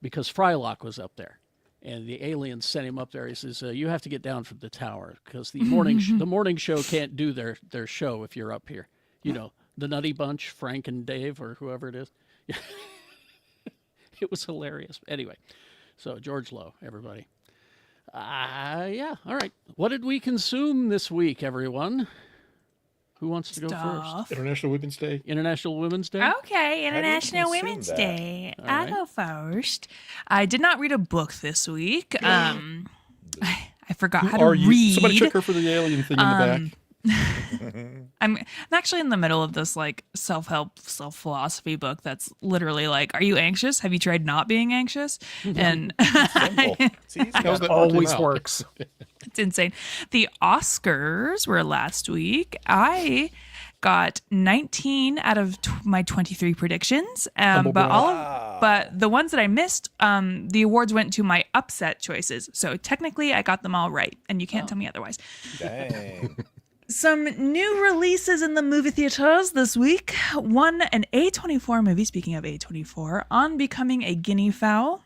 Speaker 4: because Frylock was up there. And the aliens sent him up there. He says, "You have to get down from the tower because the morning show can't do their show if you're up here. The Nutty Bunch, Frank and Dave, or whoever it is." It was hilarious. Anyway, so George Lowe, everybody. All right. What did we consume this week, everyone? Who wants to go first?
Speaker 2: Stuff.
Speaker 5: International Women's Day.
Speaker 4: International Women's Day.
Speaker 2: Okay, International
Speaker 1: consume
Speaker 2: Women's
Speaker 1: that?
Speaker 2: Day.
Speaker 4: All
Speaker 2: I'll
Speaker 4: right.
Speaker 2: go first. I did not read a book this week. I forgot how to
Speaker 5: Are you?
Speaker 2: read.
Speaker 5: Somebody took her for the alien thing in the back.
Speaker 2: I'm actually in the middle of this like self-help, self-philosophy book that's literally like, are you anxious? Have you tried not being anxious? And
Speaker 1: Simple. It's easy.
Speaker 5: How's that
Speaker 3: Always
Speaker 5: working out?
Speaker 3: works.
Speaker 2: it's insane. The Oscars were last week. I got 19 out of my 23 predictions, but the ones that I missed, the awards went to my upset choices. So technically, I got them all right, and you can't tell me otherwise.
Speaker 1: Dang.
Speaker 2: Some new releases in the movie theaters this week. One, an A24 movie, speaking of A24, On Becoming a Guinea Fowl.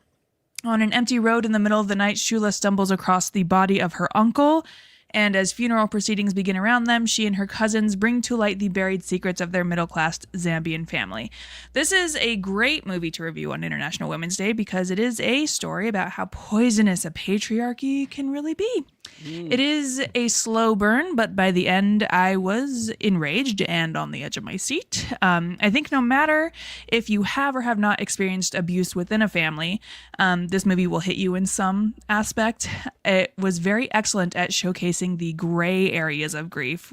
Speaker 2: On an empty road in the middle of the night, Shula stumbles across the body of her uncle, and as funeral proceedings begin around them, she and her cousins bring to light the buried secrets of their middle-class Zambian family. This is a great movie to review on International Women's Day because it is a story about how poisonous a patriarchy can really be. It is a slow burn, but by the end, I was enraged and on the edge of my seat. I think no matter if you have or have not experienced abuse within a family, this movie will hit you in some aspect. It was very excellent at showcasing the gray areas of grief,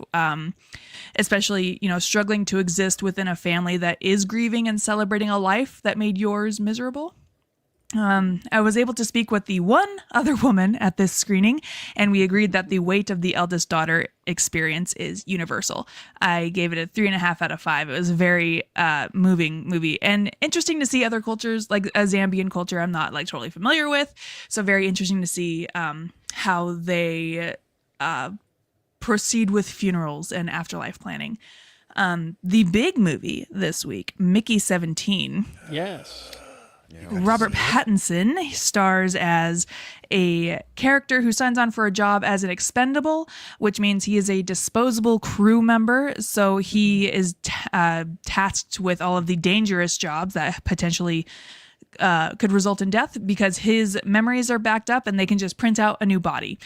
Speaker 2: especially, struggling to exist within a family that is grieving and celebrating a life that made yours miserable. I was able to speak with the one other woman at this screening, and we agreed that the weight of the eldest daughter experience is universal. I gave it a 3.5 out of 5. It was a very moving movie and interesting to see other cultures, like a Zambian culture I'm not like totally familiar with. So very interesting to see how they proceed with funerals and afterlife planning. The big movie this week, Mickey 17.
Speaker 4: Yes.
Speaker 2: Robert Pattinson stars as a character who signs on for a job as an expendable, which means he is a disposable crew member. So he is tasked with all of the dangerous jobs that potentially could result in death because his memories are backed up and they can just print out a new body.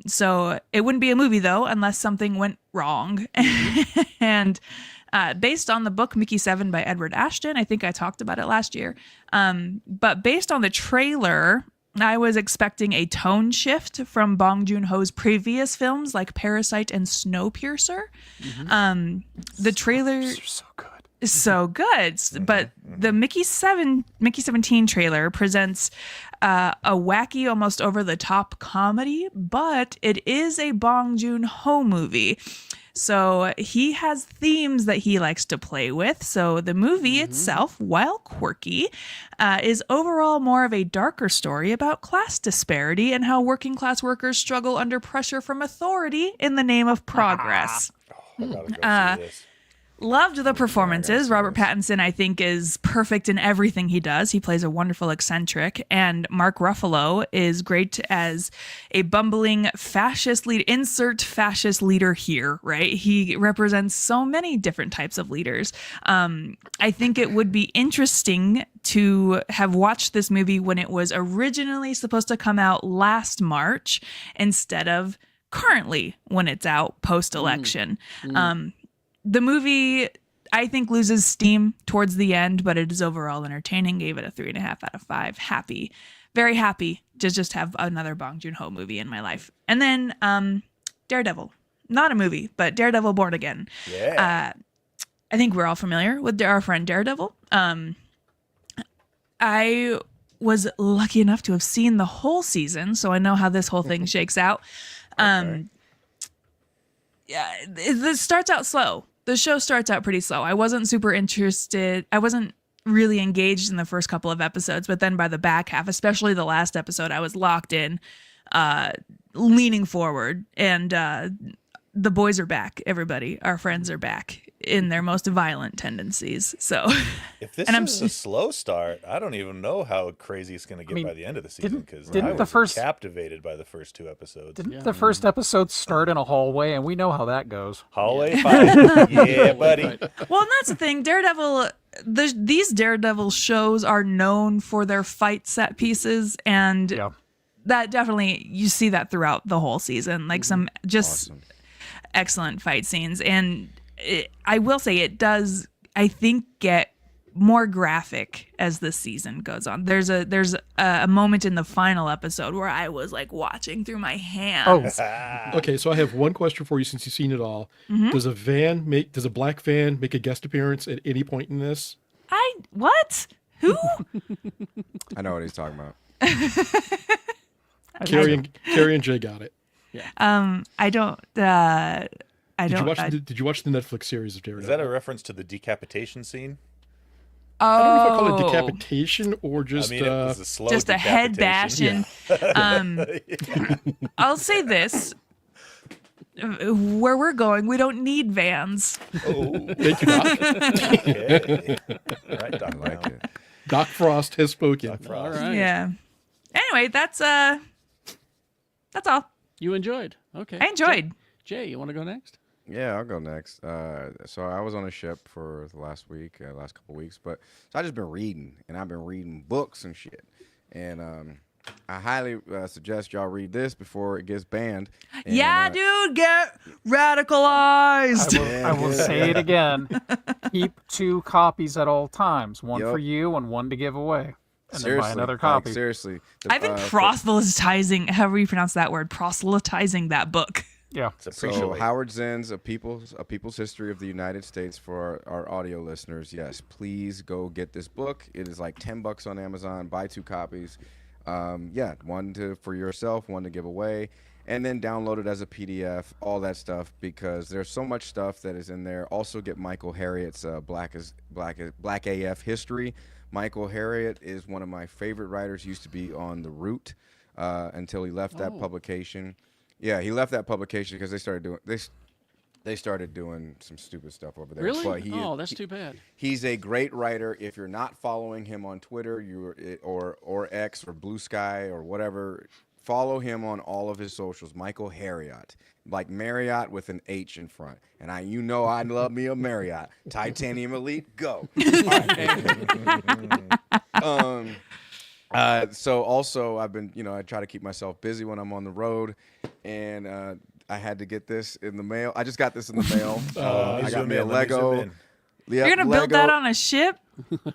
Speaker 2: So it wouldn't be a movie, though, unless something went wrong. And based on the book Mickey 7 by Edward Ashton, I think I talked about it last year. But based on the trailer, I was expecting a tone shift from Bong Joon-ho's previous films like Parasite and Snowpiercer. The trailer
Speaker 3: So good.
Speaker 2: is so good, but the Mickey 17 trailer presents a wacky, almost over-the-top comedy, but it is a Bong Joon-ho movie. So he has themes that he likes to play with. So the movie itself, while quirky, is overall more of a darker story about class disparity and how working class workers struggle under pressure from authority in the name of progress.
Speaker 1: I gotta go see this.
Speaker 2: Loved the performances. Robert Pattinson, I think, is perfect in everything he does. He plays a wonderful eccentric. And Mark Ruffalo is great as a bumbling fascist lead. Insert fascist leader here, right? He represents so many different types of leaders. I think it would be interesting to have watched this movie when it was originally supposed to come out last March instead of currently when it's out post-election. The movie, I think, loses steam towards the end, but it is overall entertaining. Gave it a 3.5 out of 5. Happy, very happy to just have another Bong Joon-ho movie in my life. And then Daredevil, not a movie, but Daredevil Born Again.
Speaker 1: Yeah.
Speaker 2: I think we're all familiar with our friend Daredevil. I was lucky enough to have seen the whole season, so I know how this whole thing shakes out. Yeah, it starts out slow. The show starts out pretty slow. I wasn't super interested. I wasn't really engaged in the first couple of episodes, but then by the back half, especially the last episode, I was locked in, leaning forward. And the boys are back, everybody. Our friends are back in their most violent tendencies. So
Speaker 1: If this
Speaker 2: and
Speaker 1: is a slow start, I don't even know how crazy it's going to get by the end of the season because I
Speaker 3: didn't the
Speaker 1: was
Speaker 3: first-
Speaker 1: captivated by the first 2 episodes.
Speaker 3: Didn't the first episode start in a hallway? And we know how that goes.
Speaker 1: Hallway fight. Yeah, buddy.
Speaker 2: Well, and that's the thing. Daredevil, these Daredevil shows are known for their fight set pieces, and
Speaker 3: Yeah.
Speaker 2: that definitely, you see that throughout the whole season. Like some just excellent fight scenes. And I will say it does, I think, get more graphic as the season goes on. There's a moment in the final episode where I was like watching through my hands.
Speaker 5: Okay, so I have one question for you since you've seen it all. Does a black van make a guest appearance at any point in this?
Speaker 2: What? Who?
Speaker 6: I know what he's talking about.
Speaker 5: Carrie and Jay got it.
Speaker 2: I don't.
Speaker 5: Did you watch the Netflix series of Daredevil?
Speaker 1: Is that a reference to the decapitation scene?
Speaker 5: I don't know if I call it decapitation or just
Speaker 1: I mean, it was a slow
Speaker 2: just a head
Speaker 1: decapitation.
Speaker 2: bashing. I'll say this. Where we're going, we don't need vans.
Speaker 5: Thank you, Doc.
Speaker 1: Okay. All right, Doc.
Speaker 6: I like it.
Speaker 5: Doc Frost has spoken.
Speaker 1: Doc Frost.
Speaker 4: All right.
Speaker 2: Yeah. Anyway, that's all.
Speaker 4: You enjoyed. Okay.
Speaker 2: I enjoyed.
Speaker 4: Jay, you want to go next?
Speaker 6: Yeah, I'll go next. So I was on a ship for the last couple weeks, so I just been reading, and I've been reading books and shit. And I highly suggest y'all read this before it gets banned. And,
Speaker 2: Dude, get radicalized.
Speaker 3: I will say it again. Keep 2 copies at all times. One
Speaker 6: Yep.
Speaker 3: for you and one to give away. And
Speaker 6: Seriously,
Speaker 3: then buy another copy.
Speaker 6: Like, seriously.
Speaker 2: I've been proselytizing, however you pronounce that word, proselytizing that book.
Speaker 3: Yeah.
Speaker 1: It's
Speaker 6: So
Speaker 1: appreciate.
Speaker 6: Howard Zinn's a People's History of the United States for our audio listeners. Yes, please go get this book. It is like $10 on Amazon. Buy 2 copies. Yeah, one for yourself, one to give away, and then download it as a PDF. All that stuff, because there's so much stuff that is in there. Also get Michael Harriot's Black AF History. Michael Harriot is one of my favorite writers. Used to be on The Root until he left that publication. Yeah, he left that publication because they started doing some stupid stuff over there.
Speaker 4: Really?
Speaker 6: But
Speaker 4: That's too bad.
Speaker 6: He's a great writer. If you're not following him on Twitter, or X or Blue Sky or whatever, follow him on all of his socials. Michael Harriot, like Marriott with an H in front. And I love me a Marriott. Titanium Elite, go. So also I've been, I try to keep myself busy when I'm on the road, and I had to get this in the mail. I just got this in the mail. I got me a Lego. Yeah,
Speaker 2: You're gonna build that on a ship?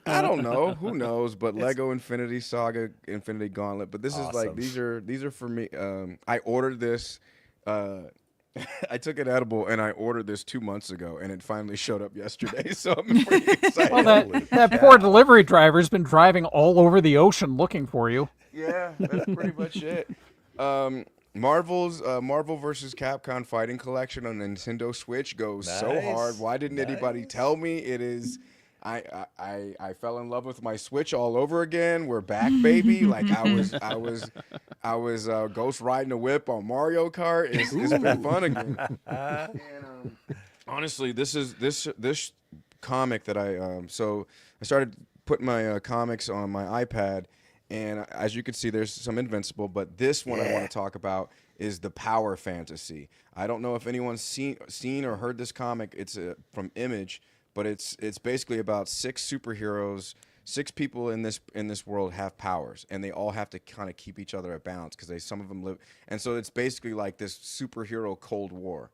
Speaker 6: I don't know. Who knows? But Lego Infinity Saga, Infinity Gauntlet. But this is like these are for me. I ordered this. I took an edible and I ordered this 2 months ago, and it finally showed up yesterday. So I'm pretty excited.
Speaker 3: Well, that poor delivery driver's been driving all over the ocean looking for you.
Speaker 6: Yeah, that's pretty much it. Marvel's Marvel vs. Capcom Fighting Collection on Nintendo Switch goes so hard. Why didn't anybody tell me? It is. I fell in love with my Switch all over again. We're back, baby. Like I was ghost riding a whip on Mario Kart. It's been fun again. And, honestly, this comic that I started putting my comics on my iPad. And as you can see, there's some Invincible, but this one I want to talk about is the Power Fantasy. I don't know if anyone's seen or heard this comic. It's from Image, but it's basically about 6 superheroes. 6 people in this world have powers, and they all have to kind of keep each other at balance because some of them live. And so it's basically like this superhero Cold War,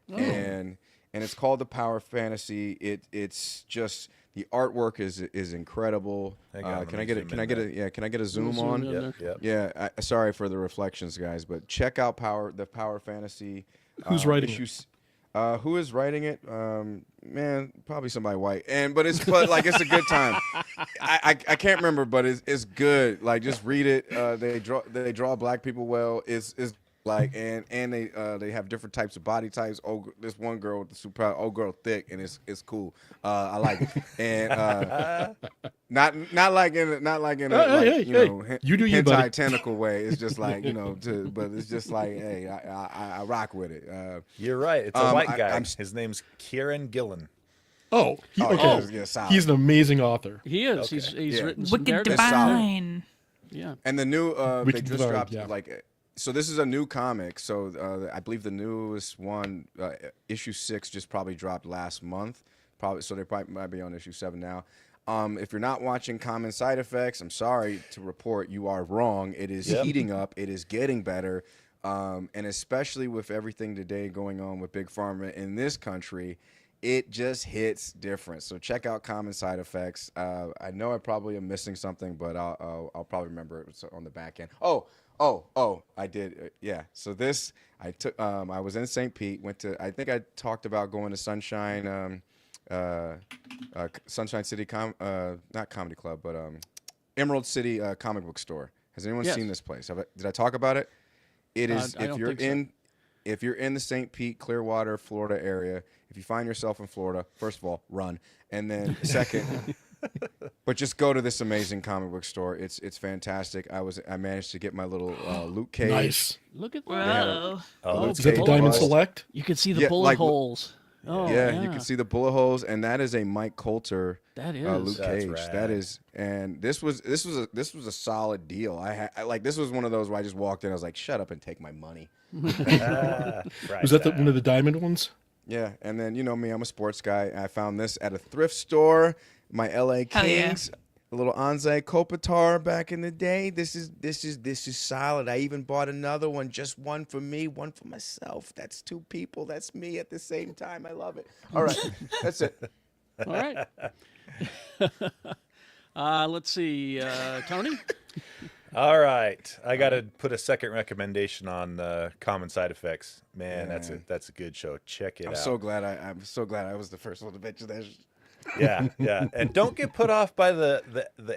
Speaker 6: and it's called the Power Fantasy. It's just. The artwork is incredible. Can I get a zoom on?
Speaker 1: Yep.
Speaker 6: Yeah. Sorry for the reflections, guys, but check out the Power Fantasy.
Speaker 5: Who's writing it?
Speaker 6: Who is writing it? Man, probably somebody white. But it's it's a good time. I can't remember, but it's good. Like, just read it. They draw black people well. It's like, and they have different types of body types. Oh, this one girl with the super girl thick, and it's cool. I like it, and not like in a
Speaker 5: you do you, buddy.
Speaker 6: tentacle way. It's just like but it's just like, hey, I rock with it.
Speaker 1: You're right. It's a white guy. His name's Kieran Gillen.
Speaker 6: Solid.
Speaker 5: He's an amazing author.
Speaker 4: He is.
Speaker 1: Okay.
Speaker 4: He's written some
Speaker 2: Wicked
Speaker 4: Daredevil.
Speaker 2: Divine.
Speaker 4: Yeah.
Speaker 6: And the new they
Speaker 5: Wicked
Speaker 6: just
Speaker 5: Divine,
Speaker 6: dropped
Speaker 5: yeah.
Speaker 6: So this is a new comic. So I believe the newest one, issue 6, just probably dropped last month. So they probably might be on issue 7 now. If you're not watching Common Side Effects, I'm sorry to report you are wrong. It is heating up. It is getting better. And especially with everything today going on with Big Pharma in this country, it just hits different. So check out Common Side Effects. I know I probably am missing something, but I'll probably remember it on the back end. Oh, I did. Yeah. So this, I took, I was in St. Pete, I think I talked about going to Sunshine City, not Comedy Club, but Emerald City Comic Book Store. Has anyone seen this place? Did I talk about it? It is, if you're in the St. Pete, Clearwater, Florida area, if you find yourself in Florida, first of all, run. And then second, but just go to this amazing comic book store. It's fantastic. I managed to get my little Luke Cage.
Speaker 5: Nice.
Speaker 4: Look at
Speaker 2: Whoa.
Speaker 4: that.
Speaker 5: Is that the Diamond Select?
Speaker 4: You can see the bullet holes. Oh,
Speaker 6: yeah, you can see the bullet holes, and that is a Mike Coulter.
Speaker 4: That is
Speaker 6: Luke Cage.
Speaker 1: Rad.
Speaker 6: That is, and this was a solid deal. This was one of those where I just walked in. I was like, shut up and take my money.
Speaker 5: Was that one of the Diamond ones?
Speaker 6: Yeah, and then me, I'm a sports guy. I found this at a thrift store. My LA Kings, a little Anze Kopitar back in the day. This is solid. I even bought another one, just one for me, one for myself. That's 2 people. That's me at the same time. I love it. All right, that's it.
Speaker 4: All right. Let's see, Tony.
Speaker 1: All right, I got to put a second recommendation on Common Side Effects. Man,
Speaker 6: Yeah.
Speaker 1: that's a good show. Check it
Speaker 6: I'm
Speaker 1: out.
Speaker 6: so glad I was the first one to mention that.
Speaker 1: Yeah, and don't get put off by the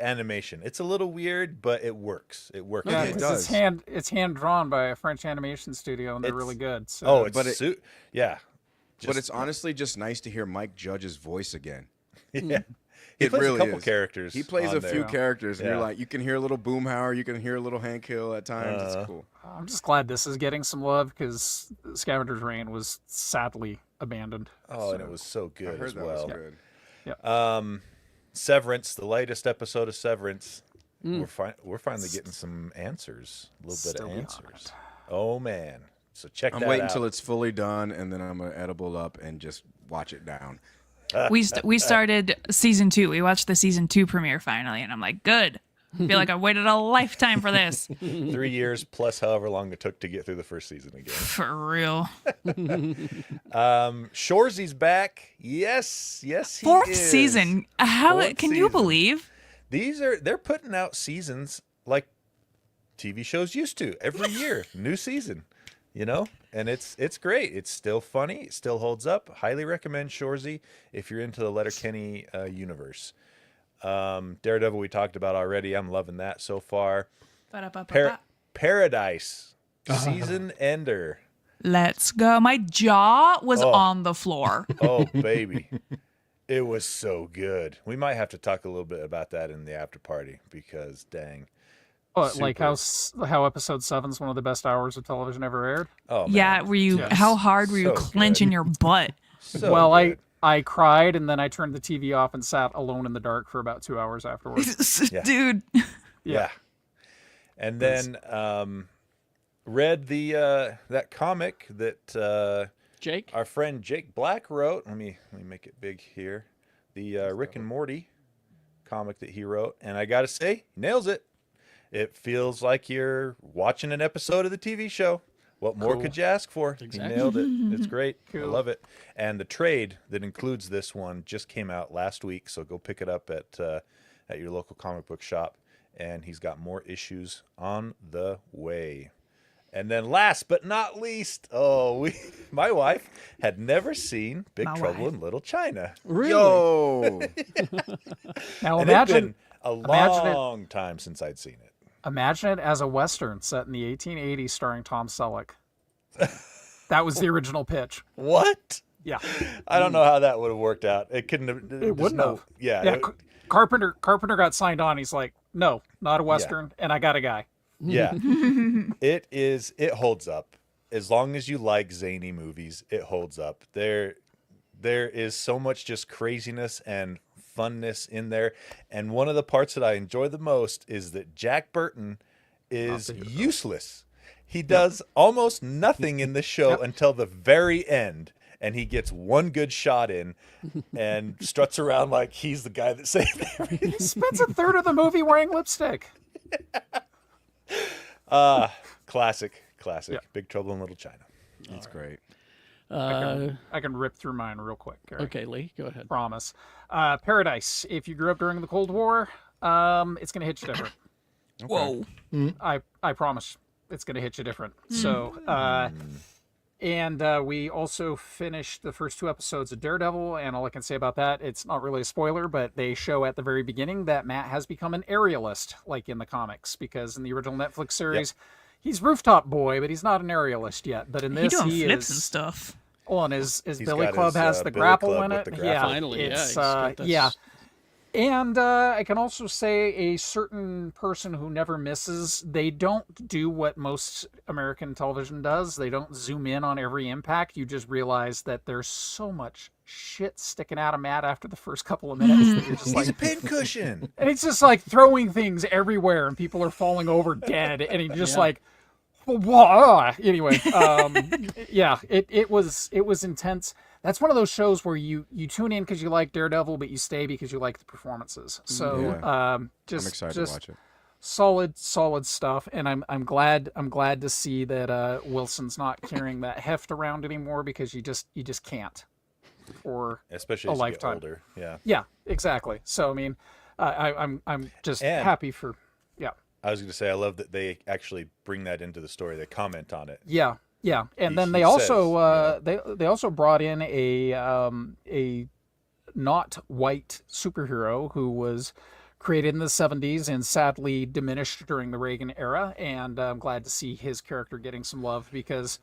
Speaker 1: animation. It's a little weird, but it works. It works.
Speaker 3: Yeah,
Speaker 6: it
Speaker 3: because
Speaker 6: does.
Speaker 3: it's hand drawn by a French animation studio, and they're really good. So.
Speaker 1: Oh, it's
Speaker 6: But it-
Speaker 1: yeah.
Speaker 6: But it's honestly just nice to hear Mike Judge's voice again.
Speaker 1: Yeah. He
Speaker 6: It
Speaker 1: plays
Speaker 6: really
Speaker 1: a couple
Speaker 6: is.
Speaker 1: characters.
Speaker 6: He plays
Speaker 1: on
Speaker 6: a few
Speaker 1: there.
Speaker 6: characters, and
Speaker 1: Yeah.
Speaker 6: you're like, you can hear a little Boomhauer, you can hear a little Hank Hill at times. It's cool.
Speaker 3: I'm just glad this is getting some love because Scavenger's Reign was sadly abandoned.
Speaker 1: Oh, and it was so
Speaker 6: I
Speaker 1: good
Speaker 6: heard
Speaker 1: as
Speaker 6: that
Speaker 1: well.
Speaker 6: was good.
Speaker 1: Severance, the latest episode of Severance. We're finally getting some answers. A little bit
Speaker 3: Still
Speaker 1: of
Speaker 3: be on
Speaker 1: answers. Oh man. So check
Speaker 6: I'm
Speaker 1: that
Speaker 6: waiting
Speaker 1: out.
Speaker 6: until it's fully done, and then I'm gonna edible up and just watch it down.
Speaker 2: We started season 2. We watched the season 2 premiere finally, and I'm like, good. I feel like I waited a lifetime for this.
Speaker 1: 3 years plus however long it took to get through the first season again.
Speaker 2: For real.
Speaker 1: Shoresy's back. Yes, he
Speaker 2: Fourth
Speaker 1: is.
Speaker 2: season. How
Speaker 1: Fourth
Speaker 2: can you
Speaker 1: season.
Speaker 2: believe?
Speaker 1: They're putting out seasons like TV shows used to every year, new season, and it's great. It's still funny. It still holds up. Highly recommend Shoresy if you're into the Letterkenny universe. Daredevil we talked about already. I'm loving that so far. Paradise season ender.
Speaker 2: Let's go. My jaw was on the floor.
Speaker 1: Oh baby, it was so good. We might have to talk a little bit about that in the after party because dang.
Speaker 3: Like how episode 7 is one of the best hours of television ever aired.
Speaker 1: Oh man.
Speaker 2: Yeah, were you?
Speaker 3: Yes.
Speaker 2: How hard were you
Speaker 1: So
Speaker 2: clenching
Speaker 1: good.
Speaker 2: your butt?
Speaker 1: So
Speaker 3: Well,
Speaker 1: good.
Speaker 3: I cried and then I turned the TV off and sat alone in the dark for about 2 hours afterwards.
Speaker 1: Yeah.
Speaker 2: Dude.
Speaker 1: Yeah. And then read the that comic that
Speaker 4: Jake?
Speaker 1: our friend Jake Black wrote. Let me make it big here. The Rick and Morty comic that he wrote, and I got to say, he nails it. It feels like you're watching an episode of the TV show. What more
Speaker 3: Cool.
Speaker 1: could you ask for?
Speaker 4: Exactly.
Speaker 1: He nailed it. It's great. I
Speaker 3: Cool.
Speaker 1: love it. And the trade that includes this one just came out last week, so go pick it up at your local comic book shop. And he's got more issues on the way. And then last but not least, my wife had never seen Big
Speaker 2: My
Speaker 1: Trouble
Speaker 2: wife.
Speaker 1: in Little China.
Speaker 4: Really?
Speaker 6: Yo,
Speaker 3: Now
Speaker 1: And
Speaker 3: imagine
Speaker 1: it's been a
Speaker 3: imagine it-
Speaker 1: long time since I'd seen it.
Speaker 3: Imagine it as a Western set in the 1880s starring Tom Selleck. That was the original pitch.
Speaker 1: What?
Speaker 3: Yeah.
Speaker 1: I don't know how that would have worked out. It couldn't have.
Speaker 3: It wouldn't have.
Speaker 1: Yeah.
Speaker 3: Yeah, Carpenter got signed on. He's like, no, not a Western, and I got a guy.
Speaker 1: Yeah. It holds up. As long as you like zany movies, it holds up. There is so much just craziness and funness in there. And one of the parts that I enjoy the most is that Jack Burton is useless. He does almost nothing in the show until the very end. And he gets one good shot in and struts around like he's the guy that saved everything.
Speaker 3: He spends a third of the movie wearing lipstick.
Speaker 1: Classic.
Speaker 3: Yeah.
Speaker 1: Big Trouble in Little China.
Speaker 6: that's great.
Speaker 3: I can rip through mine real quick, Gary.
Speaker 4: Okay, Lee, go ahead.
Speaker 3: Promise. Paradise. If you grew up during the Cold War, it's going to hit you different.
Speaker 2: Whoa.
Speaker 3: I promise it's going to hit you different. So, and we also finished the first 2 episodes of Daredevil, and all I can say about that, it's not really a spoiler, but they show at the very beginning that Matt has become an aerialist, like in the comics, because in the original Netflix series, he's Rooftop Boy, but he's not an aerialist yet. But in
Speaker 2: He
Speaker 3: this,
Speaker 2: doing
Speaker 3: he
Speaker 2: flips and
Speaker 3: is.
Speaker 2: stuff.
Speaker 3: Oh, and his Billy
Speaker 1: got
Speaker 3: Club
Speaker 1: his,
Speaker 3: has the
Speaker 1: Billy
Speaker 3: grapple
Speaker 1: Club
Speaker 3: in
Speaker 1: with
Speaker 3: it.
Speaker 1: the
Speaker 3: Yeah,
Speaker 1: grapple.
Speaker 4: Finally, yeah,
Speaker 3: it's
Speaker 4: he's got this-
Speaker 3: yeah. And I can also say a certain person who never misses, they don't do what most American television does. They don't zoom in on every impact. You just realize that there's so much shit sticking out of Matt after the first couple of minutes that you're just
Speaker 1: He's
Speaker 3: like,
Speaker 1: a pincushion.
Speaker 3: and it's just like throwing things everywhere and people are falling over dead. And you're just like, whoa. Anyway, yeah, it was intense. That's one of those shows where you tune in because you like Daredevil, but you stay because you like the performances. So just
Speaker 6: I'm excited
Speaker 3: just
Speaker 6: to watch it.
Speaker 3: solid stuff, and I'm glad to see that Wilson's not carrying that heft around anymore because you just can't for
Speaker 1: Especially
Speaker 3: a
Speaker 1: as you get
Speaker 3: lifetime.
Speaker 1: older. Yeah.
Speaker 3: Yeah, exactly. So I mean, I'm just
Speaker 1: And-
Speaker 3: happy for yeah.
Speaker 1: I was going to say, I love that they actually bring that into the story. They comment on it.
Speaker 3: Yeah, yeah, and then
Speaker 1: He
Speaker 3: they also
Speaker 1: says,
Speaker 3: they also brought in a not white superhero who was created in the 70s and sadly diminished during the Reagan era, and I'm glad to see his character getting some love because,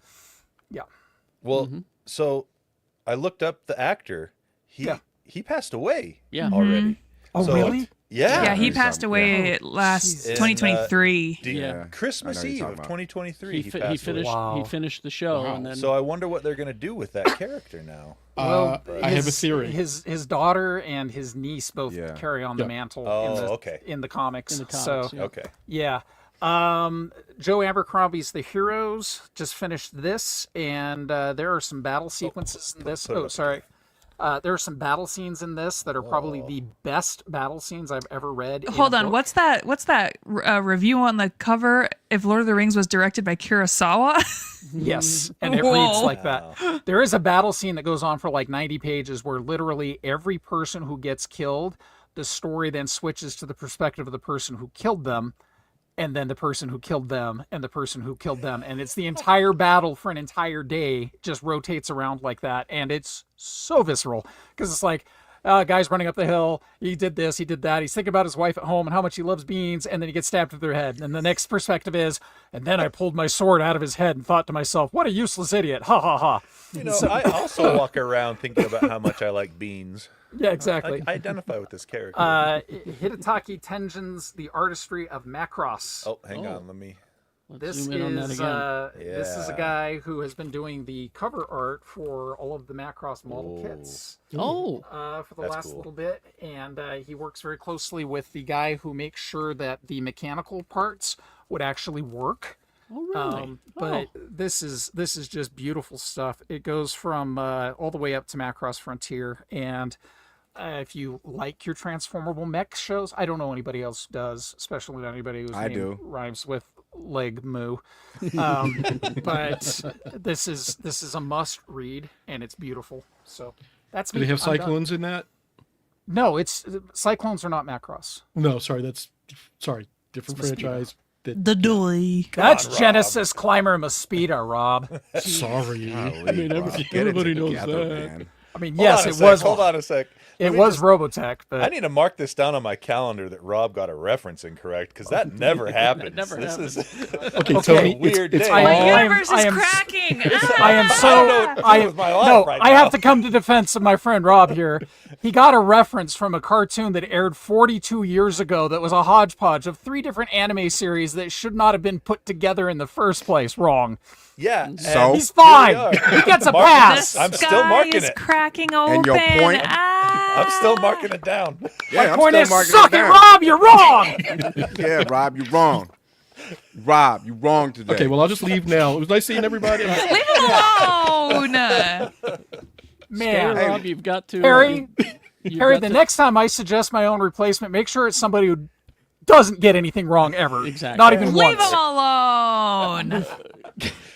Speaker 3: yeah.
Speaker 1: Well, so I looked up the actor. He passed away already.
Speaker 3: Oh,
Speaker 1: So,
Speaker 3: really?
Speaker 1: Yeah.
Speaker 2: Yeah, he
Speaker 6: he's
Speaker 2: passed
Speaker 6: on-
Speaker 2: away last
Speaker 1: In,
Speaker 2: 2023.
Speaker 4: Yeah.
Speaker 1: Christmas
Speaker 6: I know you're
Speaker 1: Eve
Speaker 6: talking
Speaker 1: of
Speaker 6: about.
Speaker 1: 2023.
Speaker 4: He,
Speaker 1: He,
Speaker 4: fi-
Speaker 1: passed
Speaker 4: he finished.
Speaker 1: away.
Speaker 3: Wow.
Speaker 4: He finished the show,
Speaker 5: Wow.
Speaker 4: and then
Speaker 1: So I wonder what they're going to do with that character now.
Speaker 5: I have a theory.
Speaker 3: His daughter and his niece both
Speaker 6: Yeah.
Speaker 3: carry on the
Speaker 5: Yeah.
Speaker 3: mantle
Speaker 1: Oh,
Speaker 3: in the comics.
Speaker 4: in the comics.
Speaker 3: So
Speaker 4: yeah.
Speaker 1: Okay.
Speaker 3: yeah. Joe Abercrombie's The Heroes just finished this, and there are some battle sequences in this. Oh, sorry. There are some battle scenes in this that are probably the best battle scenes I've ever read. in
Speaker 2: Hold
Speaker 3: a
Speaker 2: on,
Speaker 3: book.
Speaker 2: what's that review on the cover? If Lord of the Rings was directed by Kurosawa?
Speaker 3: Yes, and it
Speaker 2: Whoa.
Speaker 3: reads like that. There is a battle scene that goes on for like 90 pages where literally every person who gets killed, the story then switches to the perspective of the person who killed them, and then the person who killed them, and the person who killed them. And it's the entire battle for an entire day just rotates around like that. And it's so visceral because it's like, guy's running up the hill. He did this, he did that. He's thinking about his wife at home and how much he loves beans. And then he gets stabbed through their head. And the next perspective is, and then I pulled my sword out of his head and thought to myself, what a useless idiot. Ha ha ha.
Speaker 1: You know, I also walk around thinking about how much I like beans.
Speaker 3: Yeah, exactly.
Speaker 1: I identify with this character.
Speaker 3: Hidetaki Tenjin's The Artistry of Macross.
Speaker 1: oh, hang on. Let me.
Speaker 4: Let's
Speaker 3: This
Speaker 4: zoom in on that
Speaker 3: is
Speaker 4: again.
Speaker 3: this is a
Speaker 1: Yeah.
Speaker 3: guy who has been doing the cover art for all of the Macross model kits
Speaker 4: Oh,
Speaker 3: for the
Speaker 1: That's
Speaker 3: last
Speaker 1: cool.
Speaker 3: little bit, and he works very closely with the guy who makes sure that the mechanical parts would actually work.
Speaker 4: oh, really?
Speaker 3: But this is just beautiful stuff. It goes from all the way up to Macross Frontier, and if you like your transformable mech shows, I don't know anybody else does, especially not anybody whose
Speaker 6: I
Speaker 3: name
Speaker 6: do.
Speaker 3: rhymes with leg moo. But this is a must read, and it's beautiful. So that's
Speaker 5: Do
Speaker 3: me.
Speaker 5: they have
Speaker 3: I'm done.
Speaker 5: cyclones in that?
Speaker 3: No, it's cyclones are not Macross.
Speaker 5: No, sorry, different
Speaker 3: It's Mosquito.
Speaker 5: franchise.
Speaker 2: The Dolly.
Speaker 3: That's
Speaker 1: Rob.
Speaker 3: Genesis Climber Mosquito, Rob.
Speaker 5: Sorry.
Speaker 6: Golly,
Speaker 5: I mean,
Speaker 6: Rob, get it
Speaker 5: everybody knows
Speaker 6: together,
Speaker 5: that.
Speaker 6: man.
Speaker 3: I mean,
Speaker 1: Hold
Speaker 3: yes,
Speaker 1: on a
Speaker 3: it
Speaker 1: sec,
Speaker 3: was.
Speaker 1: Hold on a sec.
Speaker 3: It
Speaker 1: Let me
Speaker 3: was
Speaker 1: just-
Speaker 3: Robotech, but
Speaker 1: I need to mark this down on my calendar that Rob got a reference incorrect because that never happens.
Speaker 4: never
Speaker 1: this
Speaker 4: happens.
Speaker 1: is
Speaker 5: Okay,
Speaker 1: a
Speaker 5: Tony,
Speaker 1: weird
Speaker 5: it's
Speaker 1: day.
Speaker 3: I
Speaker 2: My
Speaker 3: am-
Speaker 2: universe
Speaker 3: I
Speaker 2: is
Speaker 3: am-
Speaker 2: cracking.
Speaker 3: I am so.
Speaker 1: I don't know what to do with my life
Speaker 3: no,
Speaker 1: right
Speaker 3: I
Speaker 1: now.
Speaker 3: have to come to defense of my friend Rob here. He got a reference from a cartoon that aired 42 years ago that was a hodgepodge of 3 different anime series that should not have been put together in the first place. Wrong.
Speaker 1: Yeah. and
Speaker 6: So?
Speaker 3: He's
Speaker 1: here we
Speaker 3: fine.
Speaker 1: are.
Speaker 3: He gets a
Speaker 1: Mark-
Speaker 3: pass.
Speaker 1: I'm still
Speaker 2: Sky
Speaker 1: marking
Speaker 2: is
Speaker 1: it.
Speaker 2: cracking open.
Speaker 6: And your point-
Speaker 1: I'm still marking it down.
Speaker 6: Yeah,
Speaker 3: My
Speaker 6: I'm
Speaker 3: point
Speaker 6: still
Speaker 3: is,
Speaker 6: marking
Speaker 3: suck it,
Speaker 6: down.
Speaker 3: Rob. You're wrong.
Speaker 6: Yeah, Rob, you're wrong. Rob, you're wrong today.
Speaker 5: Okay, well, I'll just leave now. It was nice seeing everybody.
Speaker 2: Leave it alone.
Speaker 3: Man,
Speaker 4: Hey, Rob, you've got to.
Speaker 3: Harry.
Speaker 4: you've
Speaker 3: Harry,
Speaker 4: got
Speaker 3: the
Speaker 4: to-
Speaker 3: next time I suggest my own replacement, make sure it's somebody who doesn't get anything wrong ever.
Speaker 4: Exactly.
Speaker 3: Not even
Speaker 2: Leave
Speaker 3: once.
Speaker 2: him alone.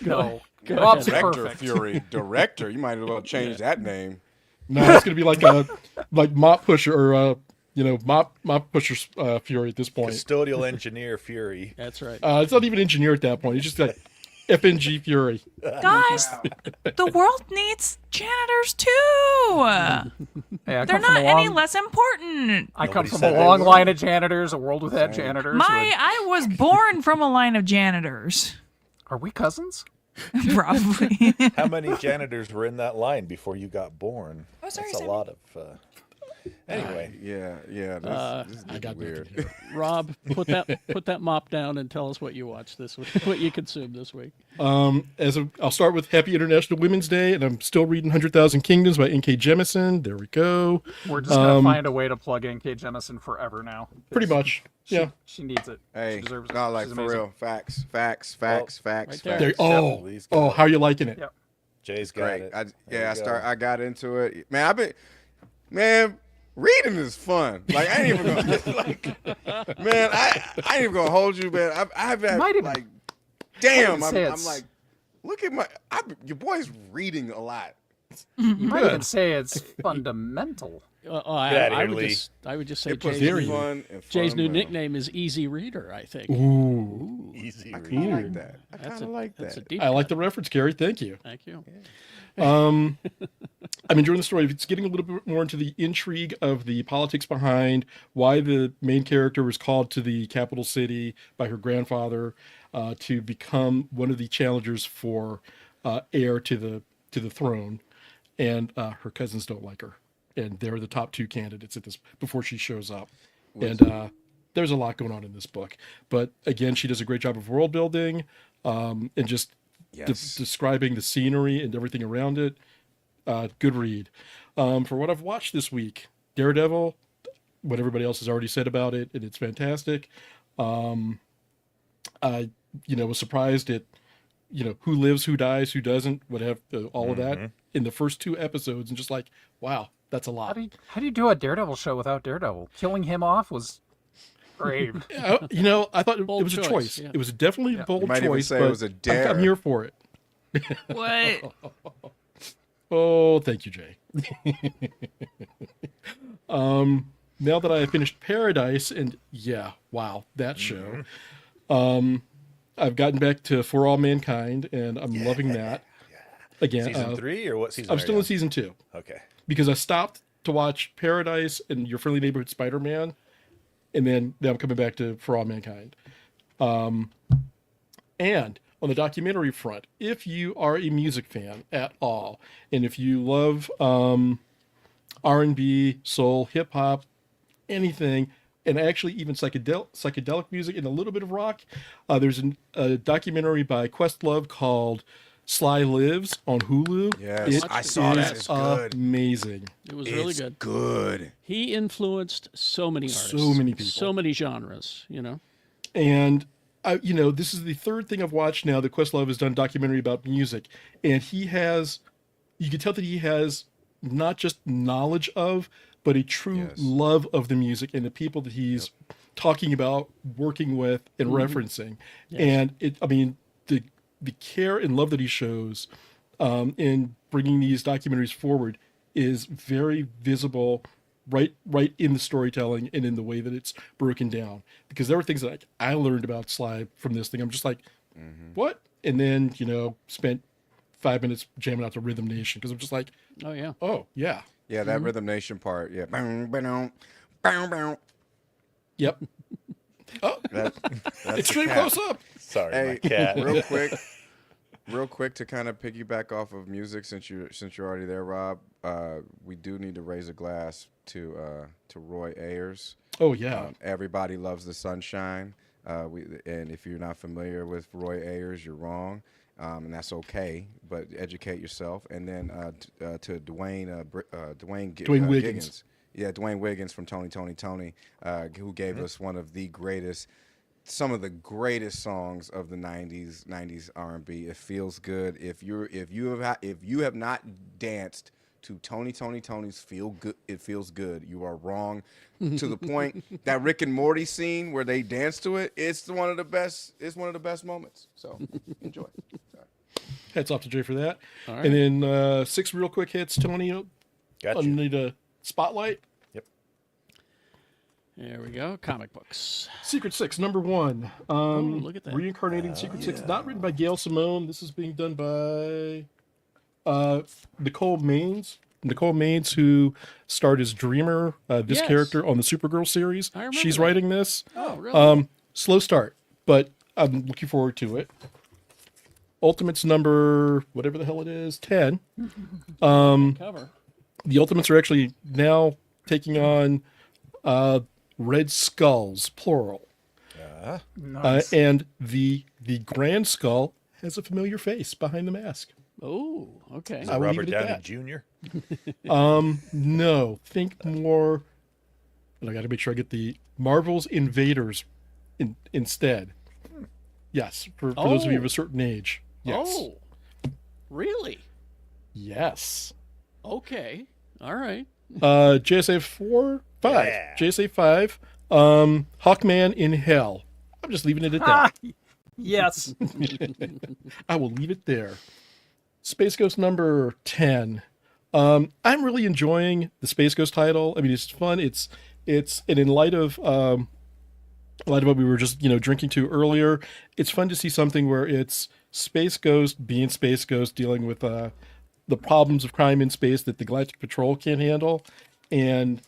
Speaker 3: No.
Speaker 4: Go
Speaker 3: Rob's
Speaker 4: ahead.
Speaker 6: Director
Speaker 3: perfect.
Speaker 6: Fury, director. You might as well change that name.
Speaker 5: No, it's gonna be like mop pusher or mop pusher Fury at this point.
Speaker 1: Custodial engineer Fury.
Speaker 4: That's right.
Speaker 5: It's not even engineer at that point. It's just like FNG Fury.
Speaker 2: Guys, the world needs janitors too.
Speaker 3: Hey, I
Speaker 2: They're
Speaker 3: come from
Speaker 2: not
Speaker 3: a
Speaker 2: any
Speaker 3: long,
Speaker 2: less important.
Speaker 3: I come
Speaker 1: Nobody
Speaker 3: from
Speaker 1: said
Speaker 3: a
Speaker 1: they
Speaker 3: long
Speaker 1: were.
Speaker 3: line of janitors, a world without janitors.
Speaker 2: I was born from a line of janitors.
Speaker 3: Are we cousins?
Speaker 2: Probably.
Speaker 1: How many janitors were in that line before you got born?
Speaker 2: Oh, sorry,
Speaker 1: That's a
Speaker 2: Sammy.
Speaker 1: lot of. Anyway,
Speaker 6: Yeah. This
Speaker 5: I
Speaker 6: is
Speaker 5: got
Speaker 6: weird.
Speaker 5: nothing here.
Speaker 4: Rob, put that mop down and tell us what you watched this week, what you consumed this week.
Speaker 5: I'll start with Happy International Women's Day, and I'm still reading 100,000 Kingdoms by N.K. Jemisin. There we go.
Speaker 3: We're just gonna find a way to plug in Kate Jemison forever now.
Speaker 5: Pretty much. Yeah.
Speaker 3: She needs it.
Speaker 6: Hey,
Speaker 3: she deserves it.
Speaker 6: not like
Speaker 3: She's
Speaker 6: for
Speaker 3: amazing.
Speaker 6: real. Facts.
Speaker 4: right there.
Speaker 5: There,
Speaker 1: Please go.
Speaker 5: how you liking it?
Speaker 3: Yep.
Speaker 1: Jay's got
Speaker 6: Great.
Speaker 1: it.
Speaker 6: I got into it. Man, reading is fun. Like I ain't even gonna man, I ain't even gonna hold you, man. I've had
Speaker 3: Might even-
Speaker 6: like damn,
Speaker 3: might even say
Speaker 6: I'm
Speaker 3: it's-
Speaker 6: like, look at your boy's reading a lot.
Speaker 3: You might even say it's fundamental.
Speaker 1: Get outta
Speaker 4: I
Speaker 1: here,
Speaker 4: would
Speaker 1: Lee.
Speaker 4: just say
Speaker 6: It was
Speaker 4: Jay's,
Speaker 6: fun and
Speaker 4: Jay's new
Speaker 6: fundamental.
Speaker 4: nickname is Easy Reader, I think.
Speaker 5: Ooh.
Speaker 1: Easy
Speaker 6: I
Speaker 1: read.
Speaker 6: kind of like that. I
Speaker 4: That's
Speaker 6: kind of like
Speaker 4: That's a
Speaker 6: that.
Speaker 4: deep
Speaker 5: I like
Speaker 4: cut.
Speaker 5: the reference, Gary. Thank you.
Speaker 4: Thank you.
Speaker 5: I'm enjoying the story. It's getting a little bit more into the intrigue of the politics behind why the main character was called to the capital city by her grandfather to become one of the challengers for heir to the throne, and her cousins don't like her, and they're the top two candidates at this before she shows up, and there's a lot going on in this book. But again, she does a great job of world building and just
Speaker 6: Yes.
Speaker 5: describing the scenery and everything around it. Good read. For what I've watched this week, Daredevil, what everybody else has already said about it, and it's fantastic. I, was surprised at, who lives, who dies, who doesn't, whatever, all of that in the first 2 episodes, and just like, wow, that's a
Speaker 3: How
Speaker 5: lot.
Speaker 3: do you do a Daredevil show without Daredevil? Killing him off was brave.
Speaker 5: I thought it
Speaker 4: Bold
Speaker 5: was a
Speaker 4: choice,
Speaker 5: choice.
Speaker 4: yeah.
Speaker 5: It was definitely a bold
Speaker 6: You might even
Speaker 5: choice,
Speaker 6: say it
Speaker 5: but
Speaker 6: was a
Speaker 5: I'm
Speaker 6: dare.
Speaker 5: here for it.
Speaker 2: What?
Speaker 5: Oh, thank you, Jay. Now that I have finished Paradise, and yeah, wow, that show. I've gotten back to For All Mankind, and I'm loving that. Again,
Speaker 1: Season 3 or what season?
Speaker 5: I'm
Speaker 1: are
Speaker 5: still
Speaker 1: you
Speaker 5: in season 2
Speaker 1: on? Okay.
Speaker 5: because I stopped to watch Paradise and Your Friendly Neighborhood Spider-Man, and then now I'm coming back to For All Mankind. And on the documentary front, if you are a music fan at all, and if you love R&B, soul, hip hop, anything, and actually even psychedelic music and a little bit of rock, there's a documentary by Questlove called Sly Lives on Hulu.
Speaker 6: Yes, I saw that.
Speaker 5: is
Speaker 6: It's good.
Speaker 5: amazing.
Speaker 4: It was really
Speaker 6: It's
Speaker 4: good.
Speaker 6: good.
Speaker 4: He influenced so many artists,
Speaker 5: So many people.
Speaker 4: so many genres.
Speaker 5: And this is the third thing I've watched now that Questlove has done a documentary about music, and you can tell that he has not just knowledge of, but a true
Speaker 6: Yes.
Speaker 5: love of the music and the people that he's talking about, working with, and referencing. And the care and love that he shows in bringing these documentaries forward is very visible right in the storytelling and in the way that it's broken down. Because there were things that I learned about Sly from this thing. I'm just like, what? And then, spent 5 minutes jamming out to Rhythm Nation because I'm just like,
Speaker 4: Oh yeah.
Speaker 5: oh, yeah.
Speaker 6: Yeah, that Rhythm Nation part. Yeah. Bow, bow, bow, bow.
Speaker 5: Yep. Oh,
Speaker 6: That's
Speaker 5: extreme
Speaker 6: the cat.
Speaker 5: close up.
Speaker 1: Sorry, my
Speaker 6: Hey,
Speaker 1: cat.
Speaker 6: real quick to kind of piggyback off of music, since you're already there, Rob. We do need to raise a glass to Roy Ayers.
Speaker 5: Oh, yeah.
Speaker 6: Everybody loves the sunshine. And if you're not familiar with Roy Ayers, you're wrong, and that's okay. But educate yourself. And then to Dwayne
Speaker 5: Wiggins.
Speaker 6: Giggins. Yeah, Dwayne Wiggins from Tony, who gave us some of the greatest songs of the '90s R&B. It feels good. If you have not danced to Tony's "Feel Good," it feels good. You are wrong. To the point that Rick and Morty scene where they dance to it, it's one of the best. It's one of the best moments. So enjoy.
Speaker 5: Hats off to Jay for that.
Speaker 4: All right.
Speaker 5: And then 6 real quick hits, Tony.
Speaker 1: Gotcha.
Speaker 5: Under the spotlight.
Speaker 1: Yep.
Speaker 4: There we go. Comic books.
Speaker 5: Secret Six, number 1.
Speaker 4: look at that.
Speaker 5: Reincarnating Secret Six, not written by Gail Simone. This is being done by Nicole Maines. Nicole Maines, who starred as Dreamer, this
Speaker 4: Yes.
Speaker 5: character on the Supergirl series.
Speaker 4: I remember
Speaker 5: She's
Speaker 4: that.
Speaker 5: writing this.
Speaker 4: Oh, really?
Speaker 5: Slow start, but I'm looking forward to it. Ultimates number, whatever the hell it is, 10.
Speaker 4: Cover.
Speaker 5: The Ultimates are actually now taking on Red Skulls, plural.
Speaker 3: Nice.
Speaker 5: And the Grand Skull has a familiar face behind the mask.
Speaker 4: Oh, okay.
Speaker 5: I will
Speaker 1: Robert
Speaker 5: leave it at
Speaker 1: Downey
Speaker 5: that.
Speaker 1: Jr.
Speaker 5: No, think more. And I got to make sure I get the Marvel's Invaders instead. Yes, for those of you of a certain age. Yes.
Speaker 4: Oh, really?
Speaker 5: Yes.
Speaker 4: Okay. All right.
Speaker 5: JSA 5.
Speaker 1: Yeah.
Speaker 5: JSA 5. Hawkman in Hell. I'm just leaving it at that.
Speaker 3: Yes.
Speaker 5: I will leave it there. Space Ghost number 10. I'm really enjoying the Space Ghost title. I mean, it's fun. And in light of what we were just drinking to earlier, it's fun to see something where it's Space Ghost being Space Ghost, dealing with the problems of crime in space that the Galactic Patrol can't handle, and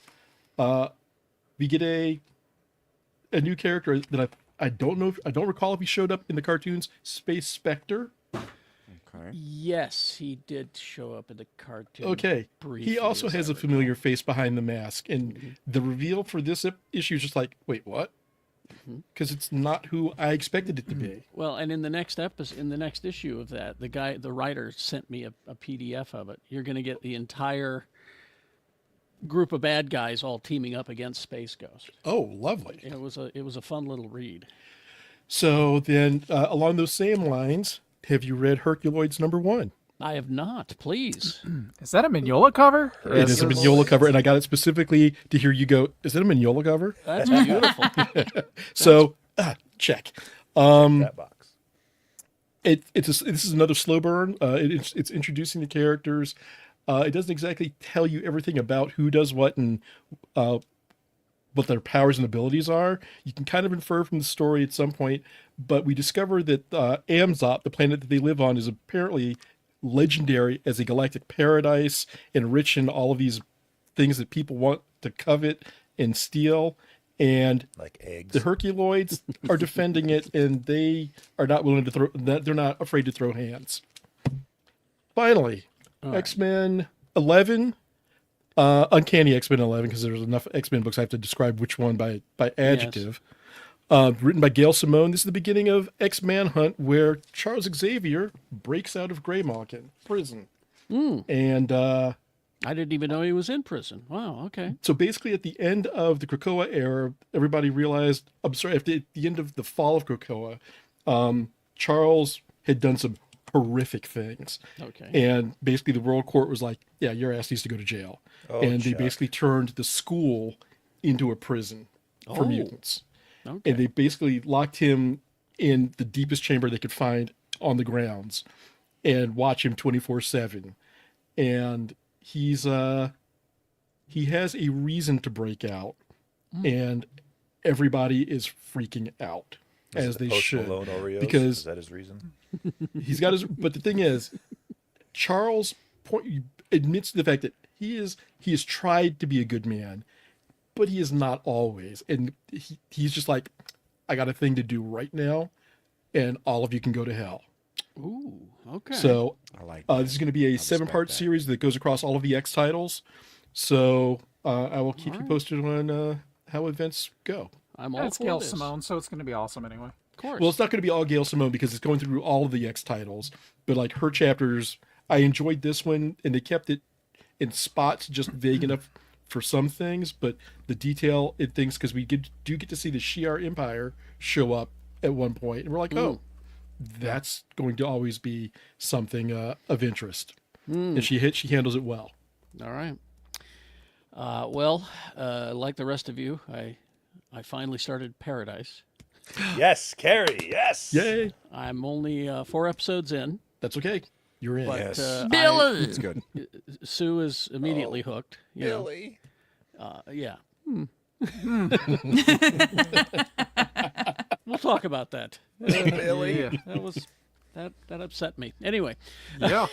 Speaker 5: we get a new character that I don't recall if he showed up in the cartoons, Space Spectre.
Speaker 6: Okay.
Speaker 4: Yes, he did show up in the cartoon.
Speaker 5: Okay.
Speaker 4: Briefly,
Speaker 5: He also
Speaker 4: as
Speaker 5: has
Speaker 4: I
Speaker 5: a familiar face behind the mask, and the reveal for this issue is just like, wait, what? Because it's not who I expected it to be.
Speaker 4: Well, and in the next issue of that, the writer sent me a PDF of it. You're going to get the entire group of bad guys all teaming up against Space Ghost.
Speaker 5: Oh, lovely.
Speaker 4: It was a fun little read.
Speaker 5: So then, along those same lines, have you read Herculoids #1?
Speaker 4: I have not. Please.
Speaker 3: Is that a Mignola cover?
Speaker 5: It is a Mignola cover, and I got it specifically to hear you go, is it a Mignola cover?
Speaker 4: That's beautiful.
Speaker 5: So, check.
Speaker 1: That box.
Speaker 5: This is another slow burn. It's introducing the characters. It doesn't exactly tell you everything about who does what and what their powers and abilities are. You can kind of infer from the story at some point, but we discover that Amzop, the planet that they live on, is apparently legendary as a galactic paradise and rich in all of these things that people want to covet and steal. And
Speaker 1: Like eggs.
Speaker 5: the Herculoids are defending it, and they are not willing to throw. They're not afraid to throw hands. Finally, X-Men 11, Uncanny X-Men 11, because there's enough X-Men books I have to describe which one by adjective. Written by Gail Simone. This is the beginning of X-Manhunt, where Charles Xavier breaks out of Greymalkin prison, and
Speaker 4: I didn't even know he was in prison. Wow. Okay.
Speaker 5: so basically, at the end of the Krakoa era, everybody realized. I'm sorry, at the end of the fall of Krakoa, Charles had done some horrific things.
Speaker 4: Okay.
Speaker 5: And basically, the World Court was like, "Yeah, your ass needs to go to jail."
Speaker 1: Oh,
Speaker 5: and they
Speaker 1: Chuck.
Speaker 5: basically turned the school into a prison for mutants.
Speaker 4: Okay.
Speaker 5: And they basically locked him in the deepest chamber they could find on the grounds, and watch him 24/7. And he has a reason to break out, and everybody is freaking out,
Speaker 1: Is
Speaker 5: as
Speaker 1: it the
Speaker 5: they
Speaker 1: Post
Speaker 5: should,
Speaker 1: Malone Oreos?
Speaker 5: because
Speaker 1: Is that his reason?
Speaker 5: he's got his. But the thing is, Charles admits to the fact that he has tried to be a good man, but he is not always, and he's just like, I got a thing to do right now, and all of you can go to hell.
Speaker 4: Ooh. Okay.
Speaker 5: So
Speaker 6: I like
Speaker 5: this is going to be a
Speaker 6: respect
Speaker 5: 7-part
Speaker 6: that.
Speaker 5: series that goes across all of the X titles. So I will keep you posted on how events go.
Speaker 4: I'm all
Speaker 3: That's
Speaker 4: for
Speaker 3: Gail
Speaker 4: this.
Speaker 3: Simone, so it's going to be awesome anyway.
Speaker 4: Of course.
Speaker 5: Well, it's not going to be all Gail Simone because it's going through all of the X titles, but like her chapters, I enjoyed this one, and they kept it in spots just vague enough for some things, but the detail in things, because we do get to see the Shi'ar Empire show up at one point, and we're like, oh, that's going to always be something of interest, and she handles it well.
Speaker 4: All right. Well, like the rest of you, I finally started Paradise.
Speaker 1: Yes, Carrie. Yes.
Speaker 5: Yay!
Speaker 4: I'm only 4 episodes in,
Speaker 5: That's okay. You're in.
Speaker 4: but
Speaker 1: Yes.
Speaker 2: Billy.
Speaker 6: It's good.
Speaker 4: Sue is immediately hooked. You know.
Speaker 1: Billy.
Speaker 4: Yeah. We'll talk about that.
Speaker 1: Billy.
Speaker 3: Yeah.
Speaker 4: That upset me. Anyway,
Speaker 3: Yeah.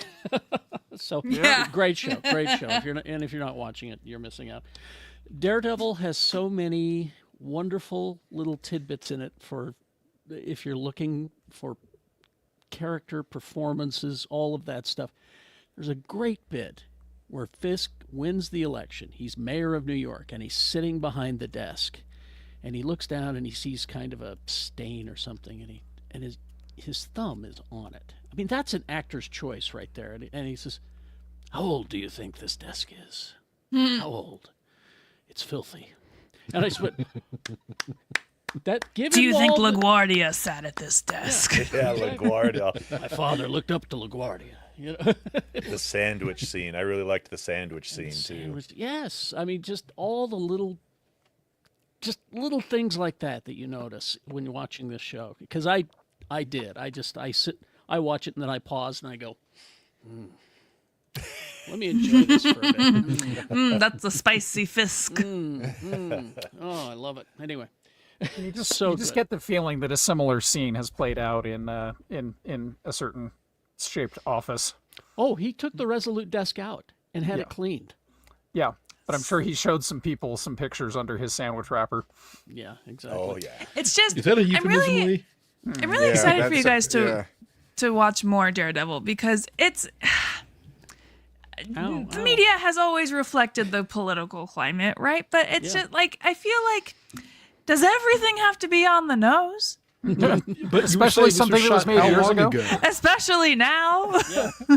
Speaker 4: so
Speaker 2: Yeah.
Speaker 4: great show. If you're not watching it, you're missing out. Daredevil has so many wonderful little tidbits in it for if you're looking for character performances, all of that stuff. There's a great bit where Fisk wins the election. He's mayor of New York, and he's sitting behind the desk, and he looks down and he sees kind of a stain or something, and his thumb is on it. I mean, that's an actor's choice right there. And he says, "How old do you think this desk is? How old? It's filthy." And I just went,
Speaker 2: Do you think LaGuardia sat at this desk?
Speaker 1: Yeah, LaGuardia.
Speaker 4: My father looked up to LaGuardia. You know?
Speaker 1: The sandwich scene. I really liked the sandwich scene too.
Speaker 4: Sandwich- Yes, I mean, just all the little things like that you notice when you're watching this show. Because I did. I watch it and then I pause and I go, Let me enjoy this for a bit.
Speaker 2: That's a spicy Fisk.
Speaker 4: Oh, I love it. Anyway,
Speaker 3: You just
Speaker 4: So
Speaker 3: just
Speaker 4: good.
Speaker 3: get the feeling that a similar scene has played out in a certain shaped office.
Speaker 4: oh, he took the Resolute desk out and had it cleaned.
Speaker 3: Yeah, but I'm sure he showed some people some pictures under his sandwich wrapper.
Speaker 4: Yeah, exactly.
Speaker 1: Oh yeah.
Speaker 2: It's just
Speaker 5: Is that a
Speaker 2: I'm
Speaker 5: euphemism,
Speaker 2: really,
Speaker 5: Lee?
Speaker 2: I'm really excited for you guys to
Speaker 6: yeah.
Speaker 2: to watch more Daredevil because it's
Speaker 4: Ow,
Speaker 2: the
Speaker 4: ow.
Speaker 2: media has always reflected the political climate, right? But it's
Speaker 4: Yeah.
Speaker 2: just like I feel like does everything have to be on the nose?
Speaker 5: But you were
Speaker 3: Especially
Speaker 5: saying this
Speaker 3: something that was
Speaker 5: shot
Speaker 3: made
Speaker 5: how
Speaker 3: years
Speaker 5: long
Speaker 3: ago?
Speaker 2: Especially now.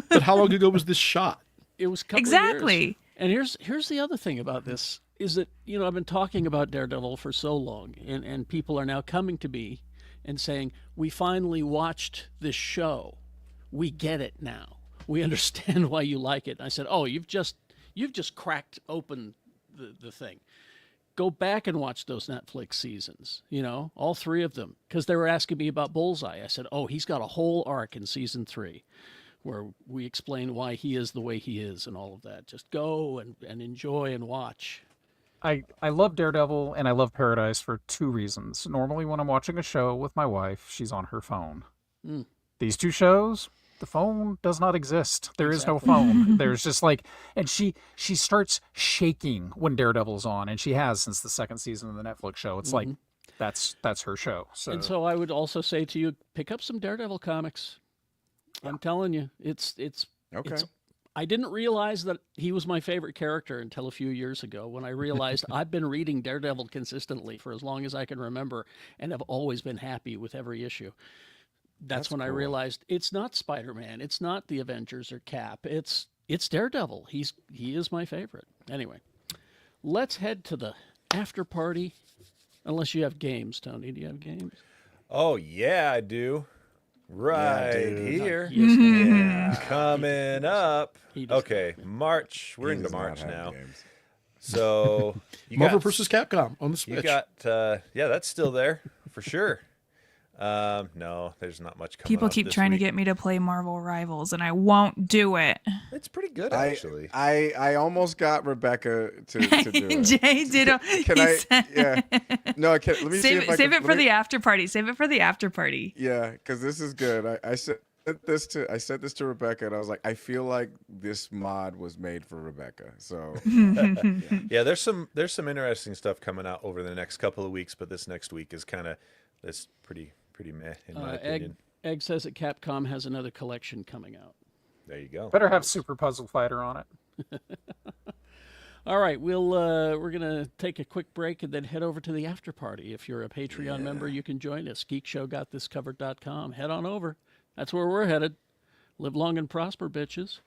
Speaker 5: But how long ago was this shot?
Speaker 4: It was a couple of years.
Speaker 2: Exactly.
Speaker 4: And here's the other thing about this is that, I've been talking about Daredevil for so long, and people are now coming to me and saying, we finally watched this show. We get it now. We understand why you like it. And I said, oh, you've just cracked open the thing. Go back and watch those Netflix seasons, all 3 of them, because they were asking me about Bullseye. I said, oh, he's got a whole arc in season 3 where we explain why he is the way he is and all of that. Just go and enjoy and watch.
Speaker 3: I love Daredevil and I love Paradise for 2 reasons. Normally, when I'm watching a show with my wife, she's on her phone. These 2 shows, the phone does not exist. There is no phone. There's just and she starts shaking when Daredevil's on, and she has since the 2nd season of the Netflix show. It's like that's her show. So,
Speaker 4: And so I would also say to you, pick up some Daredevil comics. I'm telling you, it's
Speaker 6: Okay.
Speaker 4: I didn't realize that he was my favorite character until a few years ago when I realized I've been reading Daredevil consistently for as long as I can remember and have always been happy with every issue. That's when I realized it's not Spider-Man, it's not the Avengers or Cap, it's Daredevil. He is my favorite. Anyway, let's head to the after party. Unless you have games, Tony. Do you have games?
Speaker 1: Oh yeah, I do. Right
Speaker 6: dude.
Speaker 1: here.
Speaker 4: Yes,
Speaker 1: Yeah, coming up.
Speaker 4: He does
Speaker 1: Okay, March. We're
Speaker 6: He
Speaker 1: into
Speaker 6: does not
Speaker 1: March
Speaker 6: have
Speaker 1: now.
Speaker 6: games.
Speaker 1: So
Speaker 5: Marvel vs. Capcom on the Switch.
Speaker 1: You got that's still there for sure. No, there's not much coming
Speaker 2: People
Speaker 1: up
Speaker 2: keep
Speaker 1: this
Speaker 2: trying
Speaker 1: week.
Speaker 2: to get me to play Marvel Rivals, and I won't do it.
Speaker 1: It's pretty good actually.
Speaker 6: I almost got Rebecca to do it.
Speaker 2: Jay did.
Speaker 6: Can
Speaker 2: he
Speaker 6: I?
Speaker 2: said-
Speaker 6: Yeah. No, let me see if I
Speaker 2: save
Speaker 6: can,
Speaker 2: it for the after party. Save it for the after party.
Speaker 6: Yeah, because this is good. I sent this to Rebecca, and I was like, I feel like this mod was made for Rebecca. So
Speaker 1: Yeah, there's some interesting stuff coming out over the next couple of weeks, but this next week is that's pretty meh in my opinion.
Speaker 4: Egg says that Capcom has another collection coming out.
Speaker 1: There you go.
Speaker 3: better have Super Puzzle Fighter on it.
Speaker 4: All right, we're gonna take a quick break and then head over to the after party. If you're a Patreon member, you can join us. Geekshowgotthiscovered.com. Head on over. That's where we're headed. Live long and prosper, bitches.